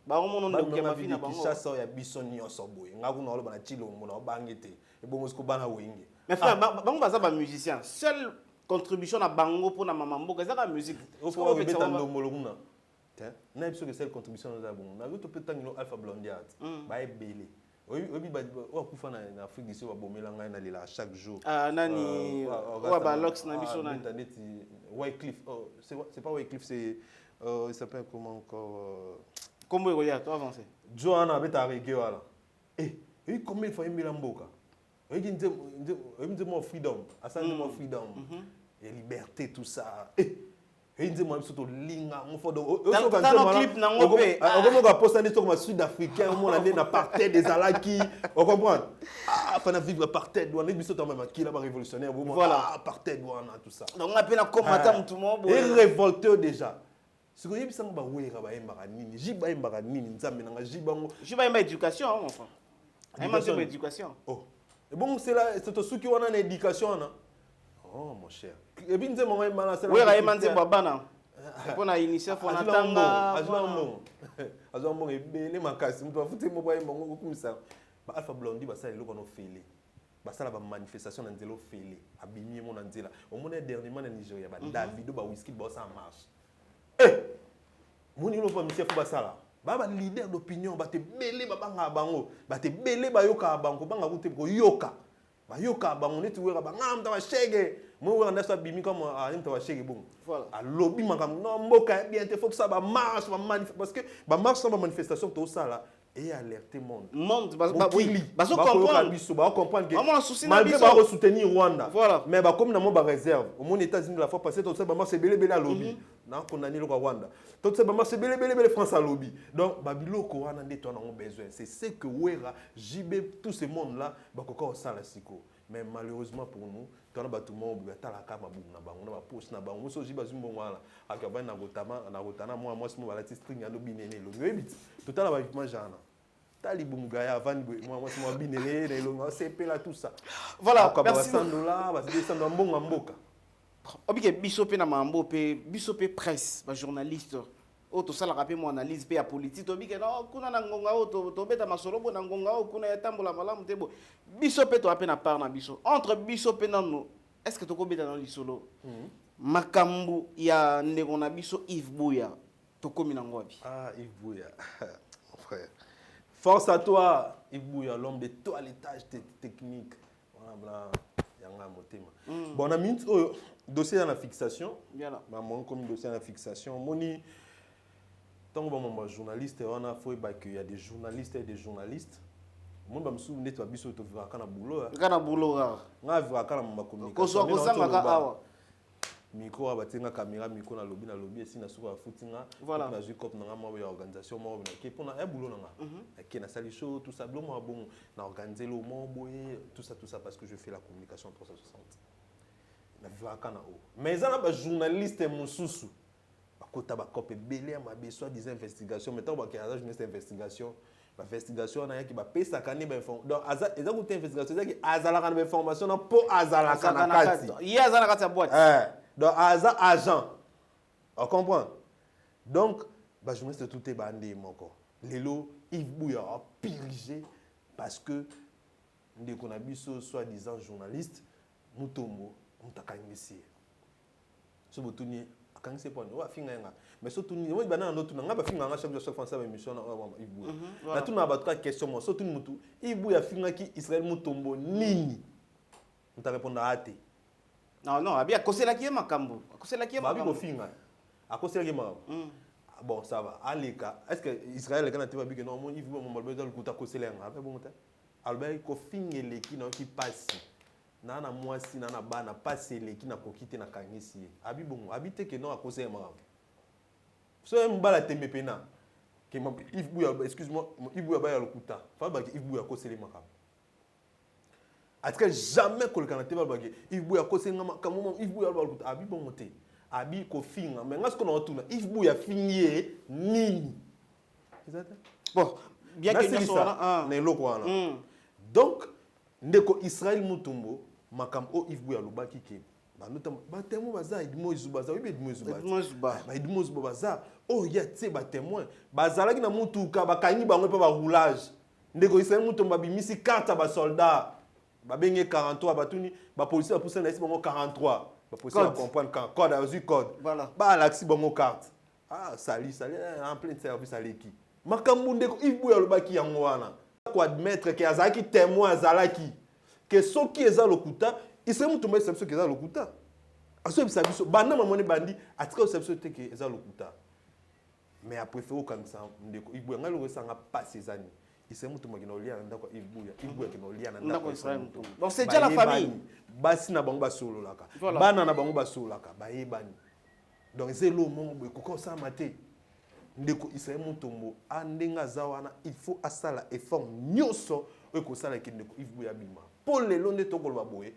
[SPEAKER 1] bango ndo na bango chasse ya biso nyonso boye nga kuna oloba na chilo mona bangete e bongo siko bana wenge
[SPEAKER 2] mais frère bango baza ba musicien seule contribution na bango pour na mama mboka ezaka musique
[SPEAKER 1] o ko beta ndomolo kuna na biso que seule contribution na bongo na to peut tangino Alpha Blondiat ba ebele obi ba kufa na Afrique du Sud ba bomela ngai na lela chaque jour
[SPEAKER 2] nani wa ba Lox na biso nani
[SPEAKER 1] Wycliffe c'est pas Wycliffe c'est il s'appelle comment encore
[SPEAKER 2] comment il regarde toi avancer
[SPEAKER 1] Johanna beta reggae wala et comment il faut aimer la mboka et dit moi freedom asante moi freedom et liberté tout ça Et il dit moi surtout linga mon faut donc
[SPEAKER 2] clip na ngopé
[SPEAKER 1] on va poster des trucs sud-africain on a na parterre des alaki on comprend ah fana vivre parterre douane biso to même qui là révolutionnaire voilà parterre douane tout ça
[SPEAKER 2] donc on appelle combattant tout le monde
[SPEAKER 1] et révolteur déjà ce que yebisa ba wera ba embara nini jiba embara nini nzambe nanga jiba
[SPEAKER 2] ema éducation mon frère ema éducation
[SPEAKER 1] oh et bon c'est là c'est ceux qui ont une éducation là. Oh mon cher. Et puis nous avons un malin.
[SPEAKER 2] Oui, il m'a dit babana. Pour la UNICEF on attend.
[SPEAKER 1] Azambo et belé makasi. Nous doit foutre mon boy mon comme ça. Ba Alpha Blondy ba ça le kono félé. Ba ça la manifestation dans zélo félé. Abimi mon nzela. Au monde dernièrement na Nigeria ba Davido ba Wizkid ba ça marche. Eh. Mon ilo pas monsieur faut ba ça là. Ba leader d'opinion ba te belé ba banga bango. Ba te belé ba yoka bango banga ko te ko yoka. Ba yoka bango neti wera ba ngam ta ba shege. Moi on a ça bimi comme un ta ba shege bon. Voilà. À lobby makam non mboka bien te faut que ça ba marche ba manifeste parce que ba marche ça ba manifestation tout ça là et alerter monde.
[SPEAKER 2] Monde oui. Ba so comprendre
[SPEAKER 1] biso ba comprendre que
[SPEAKER 2] on souci na
[SPEAKER 1] biso ba soutenir Rwanda.
[SPEAKER 2] Voilà.
[SPEAKER 1] Mais ba comme na mo ba réserve au monde États-Unis la fois passée tout ça ba marche belé à lobby. Na condamner le Rwanda. Tout ça ba marche belé France à lobby. Donc ba biloko wana ndeto na besoin. C'est ce que wera JB tout ce monde là ba ko ça la siko. Mais malheureusement pour nous, quand on a tout le monde, on a la carte, on a poste, on a on se dit bazumbo wala. Akaba na gotana moi c'est moi la string ya no binene lo. Tout à la ba jana. Tali bumugaya avant moi c'est moi binene lo CP là tout ça.
[SPEAKER 2] Voilà, merci.
[SPEAKER 1] $100 ba descendre mbonga mboka.
[SPEAKER 2] Obike biso pe na mambo pe biso pe presse, ba journaliste. Oto sala rapé mon analyse pe ya politique to bike no kuna na ngonga oto to beta masolo bo na ngonga o kuna ya tambola malamu te bo biso pe to apé na part na biso entre biso pe nanu est-ce que to ko beta na lisolo makambu ya ndeko na biso Yves Buya to komi na ngwabi
[SPEAKER 1] Yves Buya mon frère force à toi Yves Buya l'homme de toilettage technique voilà yanga motema bon na minute dossier dans la fixation
[SPEAKER 2] bien là
[SPEAKER 1] mon comme dossier dans la fixation moni. Tant que je suis journaliste, on a fait qu'il y a des journalistes et des journalistes. Moi, je me souviens de biso to vivre kana boulot.
[SPEAKER 2] Kana boulot.
[SPEAKER 1] Nga vivre kana ma communication.
[SPEAKER 2] Ko so ka awa.
[SPEAKER 1] Micro abatenga caméra micro na lobby esi na suka futinga.
[SPEAKER 2] Voilà.
[SPEAKER 1] Na zui cop na ma organisation mo na ke pour na boulot na. Ke na sali show tout ça bon bon na organiser le mo boye tout ça parce que je fais la communication 360. Na vivre kana o. Mais ça na ba journaliste mususu. Kota ba copé belé ma besoin des investigations maintenant ba kiaza journaliste investigation investigation na yaki ba pesa kani ba information donc eza ko te investigation eza ki azala kana information na po azala kana kati
[SPEAKER 2] il azala kati boîte
[SPEAKER 1] donc aza agent on comprend donc ba journaliste tout est bandé moko lelo Yves Buya a purgé parce que ndeko na biso soi-disant journaliste mutombo mutakangisi so botuni quand c'est pas nous finga mais surtout nous on banana notre nga ba finga nga chaque fois ça émission na Yves Buya na tout na ba trois questions moi surtout mutu Yves Buya finga ki Israël mutombo nini on t'a répondre ate
[SPEAKER 2] non abi akosela ki makambo akosela ki makambo
[SPEAKER 1] abi ko finga akosela ki makambo bon ça va aleka est-ce que Israël quand tu vas bien non Yves Buya mo besoin le kuta kosela nga après bon albert ko fingele ki na ki passe nana mwasi nana bana passe leki na kokite na kangisi abi bongo habite que non à cause ma so mbala tembe pena que Yves Buya excuse-moi Yves Buya ba ya lokuta fa ba Yves Buya ko sele makam est-ce jamais ko le canate ba Yves Buya ko senga makam Yves Buya ba lokuta abi bongo te abi ko finga mais ngasko na otuna Yves Buya fingier nini
[SPEAKER 2] bon bien que nous soit
[SPEAKER 1] na loko wana donc ndeko Israël mutumbo makam o Yves Buya lobaki ke ba témoin baza Edmo Zubaza oui Edmo Zubaza ba Edmo Zubaza oh ya tse ba témoin bazalaki na mutuka bakangi bango pa ba roulage ndeko Israël mutumba bimisi carte ba soldat ba benge 43 batuni ba policier ba pousse na isi bango 43 ba policier comprendre quand code azu code
[SPEAKER 2] voilà
[SPEAKER 1] ba laxi bango carte sali en plein service aleki makambu ndeko Yves Buya lobaki yango wana ko admettre que azaki témoin azalaki que ceux qui eza lokuta Israël mutumba exception que eza lokuta aso biso bana mamoni bandi atika exception te que eza lokuta mais a préféré kanisa ndeko Yves Buya ngalo sanga passe ezani Israël mutumba kino lia ndako Yves Buya kino lia ndako Israël mutumba
[SPEAKER 2] donc c'est déjà la famille
[SPEAKER 1] basi na bango basolo laka bana na bango basolo laka ba yebani donc zelo mongo ko ça maté ndeko Israël Mutombo andenga zawana il faut asala effort nyonso ko sala ki ndeko Yves Buya bima pour le londe to kolba boye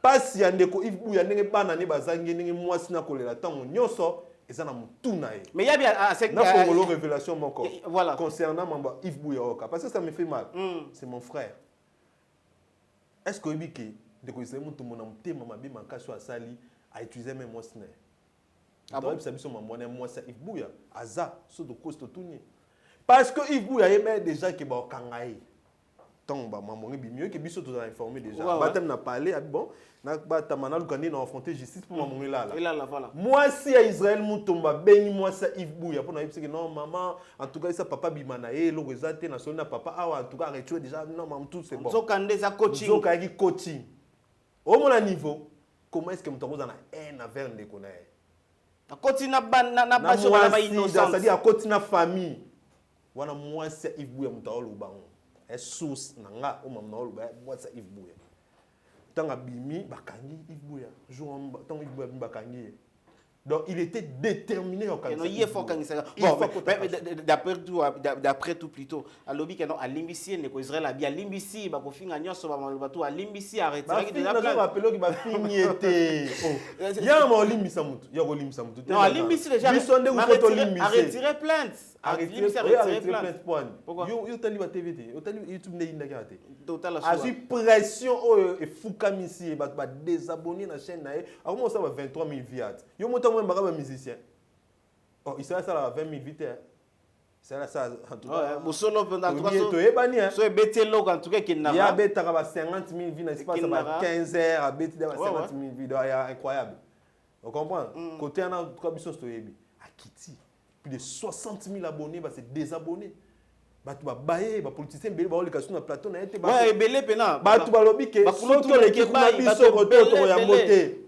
[SPEAKER 1] pasi ya ndeko Yves Buya ndenge bana ne bazangi ndenge mwasi na kolela tango nyonso eza na mutuna ye
[SPEAKER 2] mais il y a bien
[SPEAKER 1] na kongolo révélation moko
[SPEAKER 2] voilà
[SPEAKER 1] concernant mamba Yves Buya oka parce que ça me fait mal c'est mon frère est-ce que obiki ndeko Israël Mutombo na mutema mabe makaso asali a utiliser même mwasi na donc ça biso mamone mwasi Yves Buya aza so de costo tuni parce que Yves Buya yeba déjà que ba kangaye tant ba mamongi bi mieux que biso to informé déjà batem na parler bon na ba tamana lukandi na affronter justice pour mamongi là
[SPEAKER 2] voilà
[SPEAKER 1] moi si à Israël Mutomba beni moi ça Yves Buya pour na que non maman en tout cas ça papa bimana e lo rezate na sona papa ah en tout cas retué déjà non maman tout c'est bon
[SPEAKER 2] zokande za coaching
[SPEAKER 1] zokaki coaching au mon niveau comment est-ce que mutongo na un envers ndeko na
[SPEAKER 2] a côté na baso na ba innocent
[SPEAKER 1] c'est-à-dire à côté na famille wana moi c'est Yves Buya mutaolo bango est source nanga o mamna olo ba moi c'est Yves Buya tanga bimi bakangi Yves Buya jour tanga Yves Buya bakangi donc il était déterminé au
[SPEAKER 2] Kano il faut quand ça bon d'après tout plutôt à lobby Kano à limbisi ne ko Israël a bien limbisi ba ko finga nyoso ba malobatu à limbisi a retiré de la place
[SPEAKER 1] rappelé que ba fini était ya mo limbisa mutu ya ko limbisa mutu
[SPEAKER 2] non limbisi déjà
[SPEAKER 1] bisonde ko photo limbisi
[SPEAKER 2] a retiré plainte a retiré plainte
[SPEAKER 1] pourquoi yo tali ba TVT yo tali YouTube ne inda kate
[SPEAKER 2] total
[SPEAKER 1] a su pression et fukamisi ba désabonner na chaîne na a comment ça va 23 000 viat yo moto moi un musicien. Oh, il sera ça la 20 000 vite. C'est là ça en tout cas.
[SPEAKER 2] Bon solo pendant 3
[SPEAKER 1] jours.
[SPEAKER 2] So betelo en tout cas qui n'a.
[SPEAKER 1] Il y a bête à 50 000 vies, n'est-ce pas, ça va 15 heures à bête à 50 000 vies, incroyable. Vous comprenez? Côté en tout cas biso stoyebi. À Kiti, plus de 60 000 abonnés, bah c'est désabonnés. Bah tu vas bailler, bah politicien belé bah l'éducation na plateau na été
[SPEAKER 2] bah. Ouais, belé pena.
[SPEAKER 1] Bah tu vas lobby que soto l'équipe na biso retour to ya moté.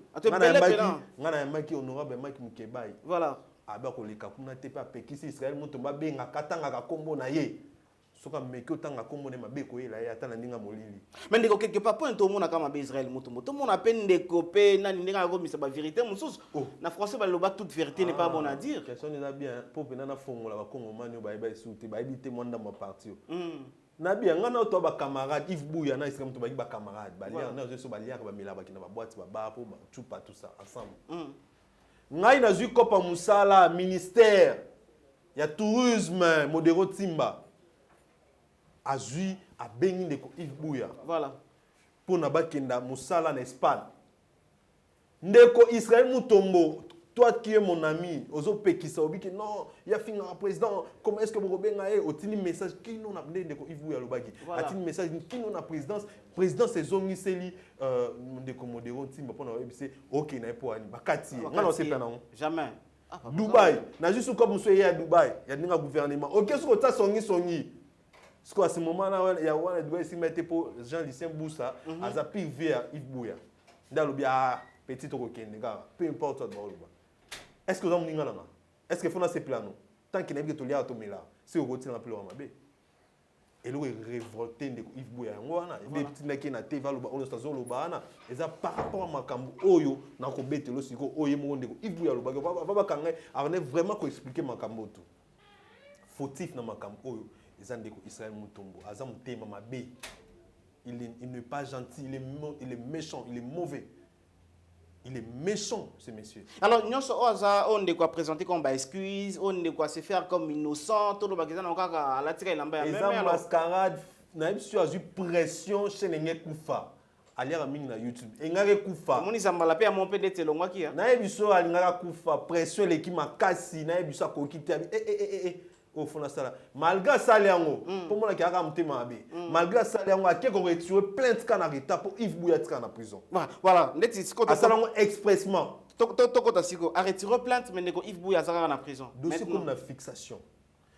[SPEAKER 1] Ngana yamaki honorable Mike Mukebai
[SPEAKER 2] voilà
[SPEAKER 1] aba koleka kuna te pa pekisi Israël Mutomba benga katanga ka kombo na ye soka meki otanga kombo ne mabe ko yela ata na ndinga molili
[SPEAKER 2] mais ndeko quelque part point to mona kama be Israël Mutombo to mona peine de copé na ndinga ko misa ba vérité mususu na français ba loba toute vérité n'est pas bon à dire
[SPEAKER 1] question est bien pour pena na fongola ba kongo mani ba ba souté ba ibité mwanda ma parti nabi ngana to ba camarade Yves Buya na Israël Mutomba ba camarade ba lien na zo ba lien ba mila ba kina ba boîte ba ba pour ba chupa tout ça ensemble ngai na zui kopa musala ministère ya tourisme modéro Timba azui a bengi ndeko Yves Buya
[SPEAKER 2] voilà
[SPEAKER 1] pour na bakenda musala na Espagne ndeko Israël Mutombo toi qui es mon ami ozo pekisa obiki non ya finga président comment est-ce que vous benga e otini message qui non a ndeko Yves Buya lobaki atini message qui non a présidence ezongi seli ndeko modéro Timba pour na ebise OK na epo ani bakati ngana osepa na
[SPEAKER 2] jamais
[SPEAKER 1] Dubaï na juste comme monsieur ya Dubaï ya ninga gouvernement OK ce que ça songi parce qu'à ce moment là il y a one Dubaï si mettre pour Jean-Lucien Boussa aza privé à Yves Buya ndalo bia petit okokende gars peu importe toi ba est-ce que vous avez un est-ce que vous avez un plan? Tant qu'il n'y a pas de temps, c'est au côté de la plan. Et là, il est révolté de Yves Buya. Il est petit qui n'a pas été et ça par rapport à Makambo, Oyo, n'a pas été le Siko, Oyo, Yves Buya. On a vraiment expliqué Makambo tout. Fautif dans Makambo, Oyo, Israël Mutombo. Azam Tema Mabé. Il n'est pas gentil, il est méchant, il est mauvais. Il est méchant, ce monsieur.
[SPEAKER 2] Alors, nous on doit présenter comme excuse, on doit se faire comme innocent, tout le bagage, on a la tirée l'ambert.
[SPEAKER 1] Les mascarades, n'a pas eu pression chez les Koufa. Aller à na YouTube. Et n'a Koufa.
[SPEAKER 2] Mon isamba la paix à mon père d'être long qui a.
[SPEAKER 1] N'a pas eu à Koufa pression l'équipe m'a cassé, n'a pas eu à coquiller. Au fond de ça, malgré ça, pour moi, qui a ramté ma bé. Malgré ça, il y a quelqu'un qui a tué plein de canards pour Yves Buya en prison.
[SPEAKER 2] Voilà,
[SPEAKER 1] expressement.
[SPEAKER 2] A retiré plainte, mais Yves Buya en prison.
[SPEAKER 1] Dossier comme la fixation.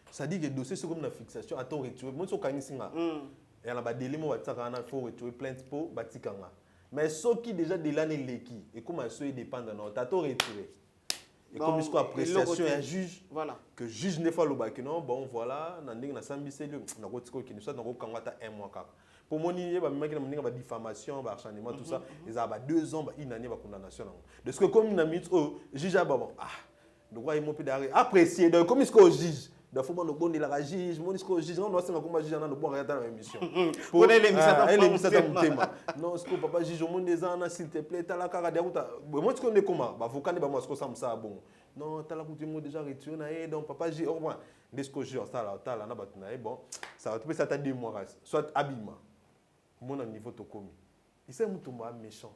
[SPEAKER 1] Ça dit que dossier comme la fixation, attends, retiré. Moi, je suis et on a des délais, il faut retirer plainte pour Batikanga. Mais ceux qui déjà de l'année l'équipe, et comment ceux qui dépendent de notre, attends, retiré. Et comme jusqu'à appréciation un juge
[SPEAKER 2] voilà
[SPEAKER 1] que juge ne fois le bac non bon voilà nanding na sambi c'est le na kotiko qui nous soit na kokangata un mois kaka Pour moi, il y a une diffamation, acharnement, tout ça. Il y a 2 ans, une année de condamnation. De ce que comme une amie, juge à bon, le roi est mon pédale. Apprécié, donc comme il se juge. Il faut que le bon la juge, mon discours juge, non, c'est comme juge dans le bon regarder la émission.
[SPEAKER 2] Pour l'émission
[SPEAKER 1] non, ce que papa juge au monde des ans, s'il te plaît, t'as la cara de route. Moi, tu connais comment? Bah, vous connaissez pas moi, ce que ça bon. Non, t'as la route déjà retiré, donc papa juge au moins. Dès ce que je ça là, bon, ça va te ça t'a 2 mois, soit habillement. Mon niveau to commis. Il s'est moutouma méchant.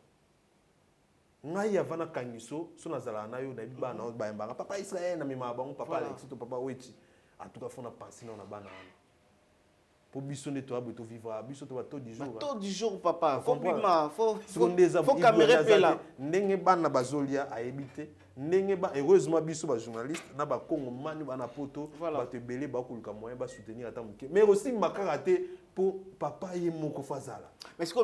[SPEAKER 1] Ngai avana kangiso, so nazala na yo na biba na ba papa Israël na mema bango papa Alex to papa Wechi. En tout cas, il faut penser dans la banane. Pour biso ne toi beto vivre, biso to bato du jour.
[SPEAKER 2] Bato du jour papa, faut
[SPEAKER 1] caméra là. Ndenge bana bazolia a éviter. Ndenge ba heureusement biso ba journaliste na ba Congo manu bana poto ba te belé ba ko luka moyen ba soutenir ata muke. Mais aussi makaraté pour papa ye moko fazala.
[SPEAKER 2] Mais est-ce que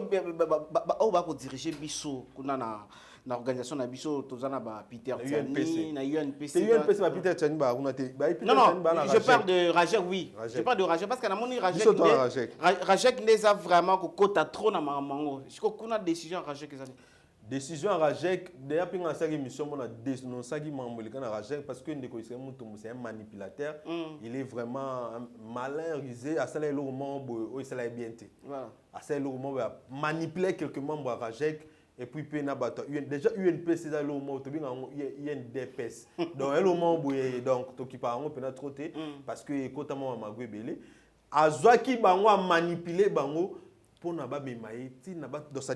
[SPEAKER 2] on va diriger biso kuna na l'organisation na biso tozana ba Peter Tiani na UNPC.
[SPEAKER 1] UNPC ba Peter Tiani ba on a te ba
[SPEAKER 2] Peter Tiani ba je parle de Rajek oui. Je parle de Rajek parce que na moni Rajek les a vraiment ko kota trop na mango. Je crois qu'on a décision Rajek ezali.
[SPEAKER 1] Décision à Rajek, d'ailleurs, puis on a cette émission, on a dénoncé Rajek parce que c'est un manipulateur. Il est vraiment malin, rusé. À ça, il est bien. À ça, il a manipulé quelques membres à Rajek. Et puis, déjà, UNP, c'est le moment où il y a une DPS. Donc, il y a le moment où il y a un peu trop parce que quand on a manipulé, Azwaki a manipulé pour ne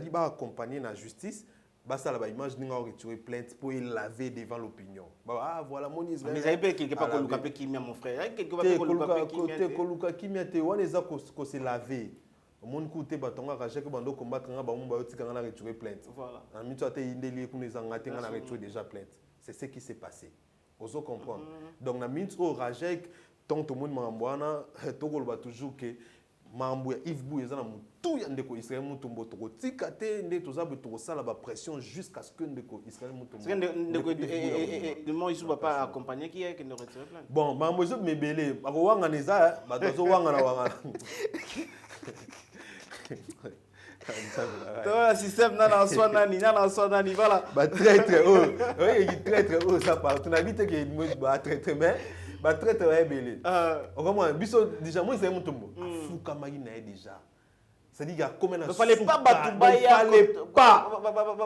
[SPEAKER 1] pas accompagner la justice. Basta la image n'a retiré plainte pour laver devant l'opinion. Ah voilà mon Israël.
[SPEAKER 2] Mais ça peut quelque part Koluka Kimia mon frère. Quelque part
[SPEAKER 1] Koluka Kimia te on les a ko se laver. Mon côté batonga Rajek bando combattre nga ba mumba yotika nga retiré plainte. Voilà. En mito ate indeli ku les angate nga retiré déjà plainte. C'est ce qui s'est passé. Oso comprendre. Donc na mito Rajek tant tout le monde m'ambwana to kolba toujours que mambo Yves Bou ezana mutu ya ndeko Israël mutombo to tikate nde tozabe to sala ba pression jusqu'à ce que ndeko Israël mutombo.
[SPEAKER 2] C'est ndeko de moi il pas accompagner qui est qui ne retire plainte.
[SPEAKER 1] Bon mambo zo mebele bako wanga neza ba tozo wanga na wanga.
[SPEAKER 2] Toi système nana nani voilà.
[SPEAKER 1] Ba traître oui il traître ça parle. Tu n'habites que moi ba traître mais ba traite ouais belé. Comment biso déjà moi c'est mutombo. Fuka magina déjà. C'est-à-dire qu'il y a comme un
[SPEAKER 2] fallait pas batubaya
[SPEAKER 1] pas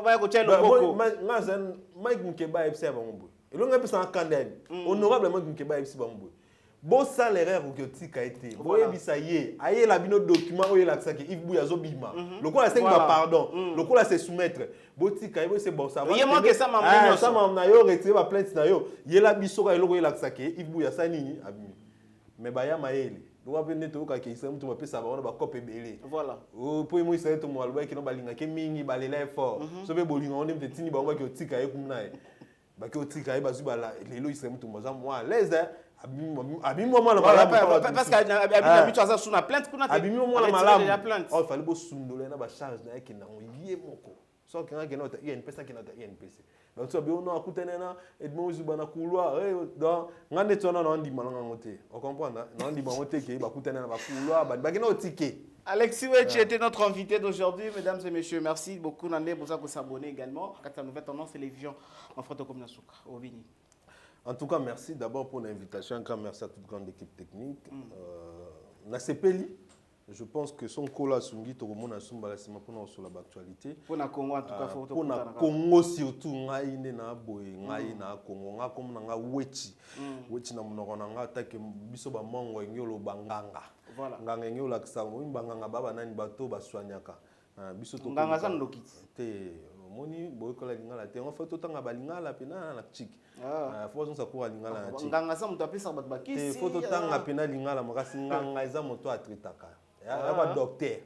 [SPEAKER 2] ba ko tchelo boko.
[SPEAKER 1] Ngazan Mike Mkeba FC ba mbo. Et l'on a pu s'en candidat. Honorablement Mkeba FC ba mbo. Bon ça l'erreur que tu as été. Bon ça y est. Aïe la bino document où il a ça que Yves Bouya zo bima. Le coup là c'est pardon. Le coup là c'est soumettre. Boti kai c'est bon ça va.
[SPEAKER 2] Il manque ça mamna.
[SPEAKER 1] Ça mamna yo retirer ma plainte na yo. Yela biso ka lo il a ça que Yves Bouya ça nini abimi. Mais ba ya maele. Donc après to ka ki c'est mutu mpe ça va on ba copé belé.
[SPEAKER 2] Voilà.
[SPEAKER 1] Oh pour moi c'est to mo alba ki no balinga ke mingi balela fort. So be bolinga on me tini ba on ba ki otika e kumna e. Ba ki otika e ba zuba la lelo il c'est mutu mo za moi à l'aise. Abimi moi la malade
[SPEAKER 2] parce que abimi tu as sous la plainte kuna
[SPEAKER 1] abimi moi la malade oh il fallait bo sundole na ba charge na ki na yé moko so quand que nota une personne qui nota une PC donc so be on a kutenena edmo zuba na couloir donc ngande tona na ndi malanga ngote on comprend na ndi ngote ke ba kutenena ba couloir ba na ticket.
[SPEAKER 2] Alexis Wechi était notre invité d'aujourd'hui, mesdames et messieurs. Merci beaucoup Nandé pour ça que s'abonner également. Quand la nouvelle tendance télévision en photo comme Nasuka au Bini.
[SPEAKER 1] En tout cas, merci d'abord pour l'invitation. Encore merci à toute grande équipe technique. Nasepeli, je pense que son cola sungi tout le monde a sumbala c'est maintenant sur l'actualité.
[SPEAKER 2] Pour na Congo en tout cas
[SPEAKER 1] pour na Congo surtout ngai ne na boy ngai na Congo nga comme na wechi wechi na monoko na nga take biso ba mongo ngelo banganga. Voilà. Nganga ngelo la kisango banganga baba nani bato baswanyaka. Biso to
[SPEAKER 2] nganga za ndokiti.
[SPEAKER 1] Te moni boykola lingala te on fait autant nga balingala pena na chiki. Faut on s'accroît lingala na chiki.
[SPEAKER 2] Nganga za muto apesa bat bakisi.
[SPEAKER 1] Te faut autant nga pena lingala makasi nganga eza moto atritaka. Ya ba docteur.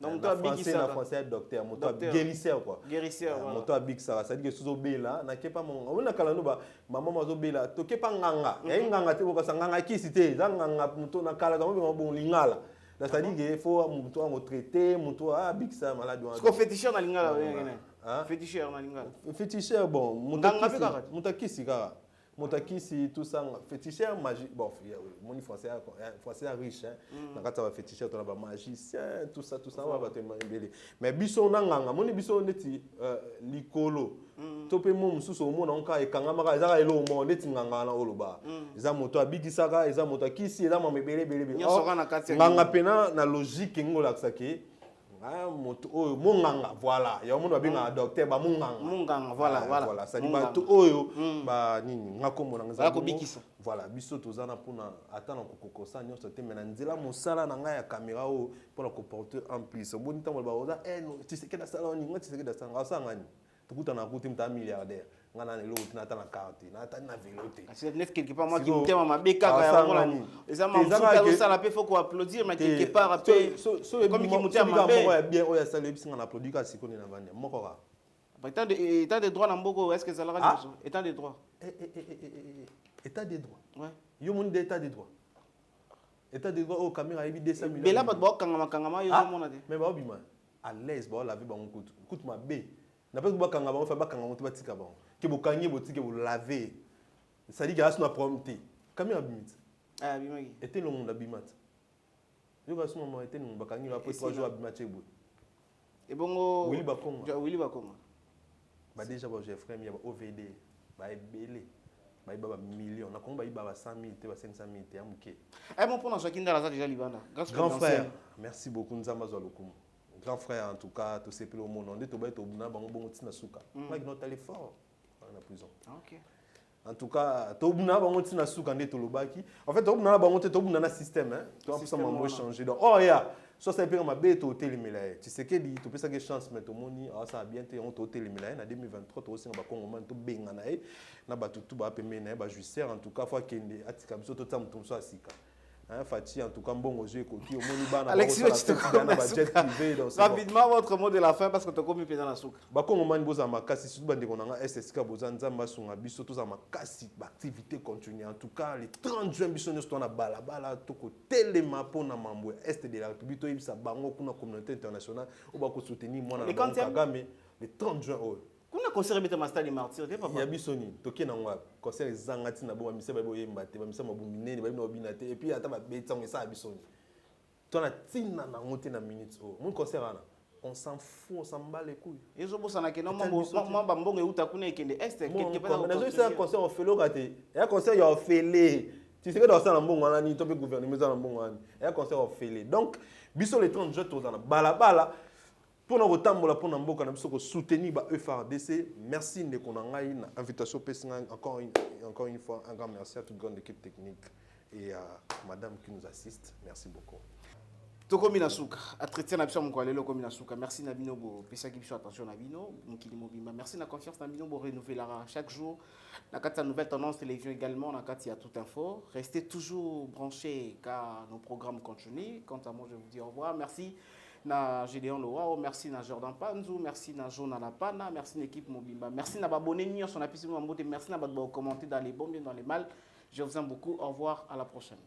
[SPEAKER 1] Donc toi bigisa na français docteur, moto guérisseur quoi.
[SPEAKER 2] Guérisseur voilà.
[SPEAKER 1] Moto bigisa, ça dit que sous bela na kepa mon. On a kala no ba maman mazo bela to kepa nganga. Ya nganga te ko nganga kisi te, za nganga moto na kala ka mo bon lingala. C'est-à-dire qu'il faut moto en traiter, moto bigisa malade.
[SPEAKER 2] Ce qu'on féticheur na lingala. Féticheur na lingala.
[SPEAKER 1] Féticheur bon, moto kisi kara. Motakisi, tout ça, féticheur, magie. Bon, mon français riche, hein. Quand va féticheur, tu as magicien, tout ça, on va te demander. Mais biso nanganga, mon biso neti likolo. Topé mon sous au monde encore et kangama, ezaka elo mo neti nganga na oloba. Eza moto abikisaka, eza moto kisi, eza mamebele bele. Nganga pena na logique ngola ksake. Monganga, voilà. Il y a un monde qui a un docteur, Monganga, voilà. Ça dit, tout oyo, nini, voilà. Biso tozana pour attendre que ça n'y soit mais nzela mosala na nga ya caméra pour la comporter en plus. Bon temps ba tu sais que dans salon ni, tu sais que dans salon ça ngani. Tout na côté mta milliardaire. Ngana lelo tina ta na carte, na ta na véloté.
[SPEAKER 2] C'est net quelque part moi qui me tient ma beka ya mona. Eza mamsuka ça la peut faut qu'on applaudir mais quelque part après comme qui me tient ma beka
[SPEAKER 1] bien oya ça le bisinga na produit ka sikoni na vania. Moko ka.
[SPEAKER 2] État de droit na mboko est-ce que ça la radio état de droit.
[SPEAKER 1] État de droit.
[SPEAKER 2] Ouais.
[SPEAKER 1] Yo mon d'état de droit. État de droit au caméra ebi 200 millions.
[SPEAKER 2] Mais là pas kangama yo mona de.
[SPEAKER 1] Mais ba obima à l'aise ba laver ba ngoutou. Écoute ma bé. Na pas ba kangama on fait ba kangama to ba tika ba. Que vous gagnez votre que vous lavez. Ça dit qu'il y a une prompté. Caméra bimite.
[SPEAKER 2] Ah bimagi.
[SPEAKER 1] Était le monde abimate. Yo ga moment était nous ba kangi après 3 jours abimate chebo.
[SPEAKER 2] Et bongo
[SPEAKER 1] Willy Bakonga.
[SPEAKER 2] Willy Bakonga.
[SPEAKER 1] Ba déjà ba j'ai frère il y a OVD. Ba ebele. Ba iba millions. Na kongo ba iba 100 000 te ba 500 000 te amuke.
[SPEAKER 2] Eh mon pona Joaquin Dalaza déjà libanda.
[SPEAKER 1] Grand frère. Merci beaucoup Nzamba Zalokumu. Grand frère en tout cas tout c'est plus au monde on dit to ba to buna bango bongo tina suka. Moi qui notre fort. La prison.
[SPEAKER 2] OK.
[SPEAKER 1] En tout cas, tobuna bango tina suka nde tolobaki. En fait, tobuna bango te tobuna na système hein. Tu vas pas m'envoyer changer. Donc oh yeah, so ça peut ma bête hôtel limela. Tu sais que dit tu peux ça que chance mais to moni ah ça a bien te on hôtel limela na 2023 to aussi ba Congo man to benga na e na ba tutu ba pemé na ba juicière en tout cas fois kende atika biso to tam so asika. Hein, Fati, en tout cas, bon aux yeux, côté au Monibana,
[SPEAKER 2] rapidement, votre mot de la fin parce que tu as commis pédant la souka.
[SPEAKER 1] Bako moment boza makasi surtout bande konanga SSK boza nzamba sunga biso to za makasi activité continue en tout cas les 30 juin biso nous tona bala to ko telema pona mambo est de la République to ibisa bango kuna communauté internationale o ba ko soutenir moi na Kagame le 30 juin oh
[SPEAKER 2] kuna concert beta master de martyr te papa
[SPEAKER 1] ya bisoni toke na ngwa concert ezangati na bo misa ba boye mbate ba misa mabumine ba bino binate et puis ata ba betango esa bisoni tona tina na ngote na minutes oh mon concert ana on s'en fout, on s'en bat les couilles.
[SPEAKER 2] Et je pense que non, moi, bambong et outakune qui est est quelque part.
[SPEAKER 1] Mais c'est un concert on fait le raté. Et un concert il a fait les. Tu sais que dans ça dans bon on ni topé gouvernement dans bon on. Et un concert on fait les. Donc biso les 30 jours dans bala pour nous retambola pour namboka na biso ko soutenir ba FRDC. Merci de konangai na invitation pesinga encore une fois un grand merci à toute grande équipe technique et à madame qui nous assiste. Merci beaucoup.
[SPEAKER 2] Tokomi na suka atretien na biso mon kolelo komi na suka merci na bino bo pesa ki biso attention na bino mokili mobimba merci na confiance na bino bo renouveler chaque jour na kati nouvelle tendance télévision également na kati ya tout info restez toujours branchés car nos programmes continuent. Quant à moi je vous dis au revoir. Merci na Gédéon Loa, merci na Jordan Panzou, merci na Jonah Lapana, merci l'équipe Mobimba, merci na babonné ni son apisi mo mbote, merci na ba commenter dans les bons bien dans les mal. Je vous aime beaucoup. Au revoir, à la prochaine.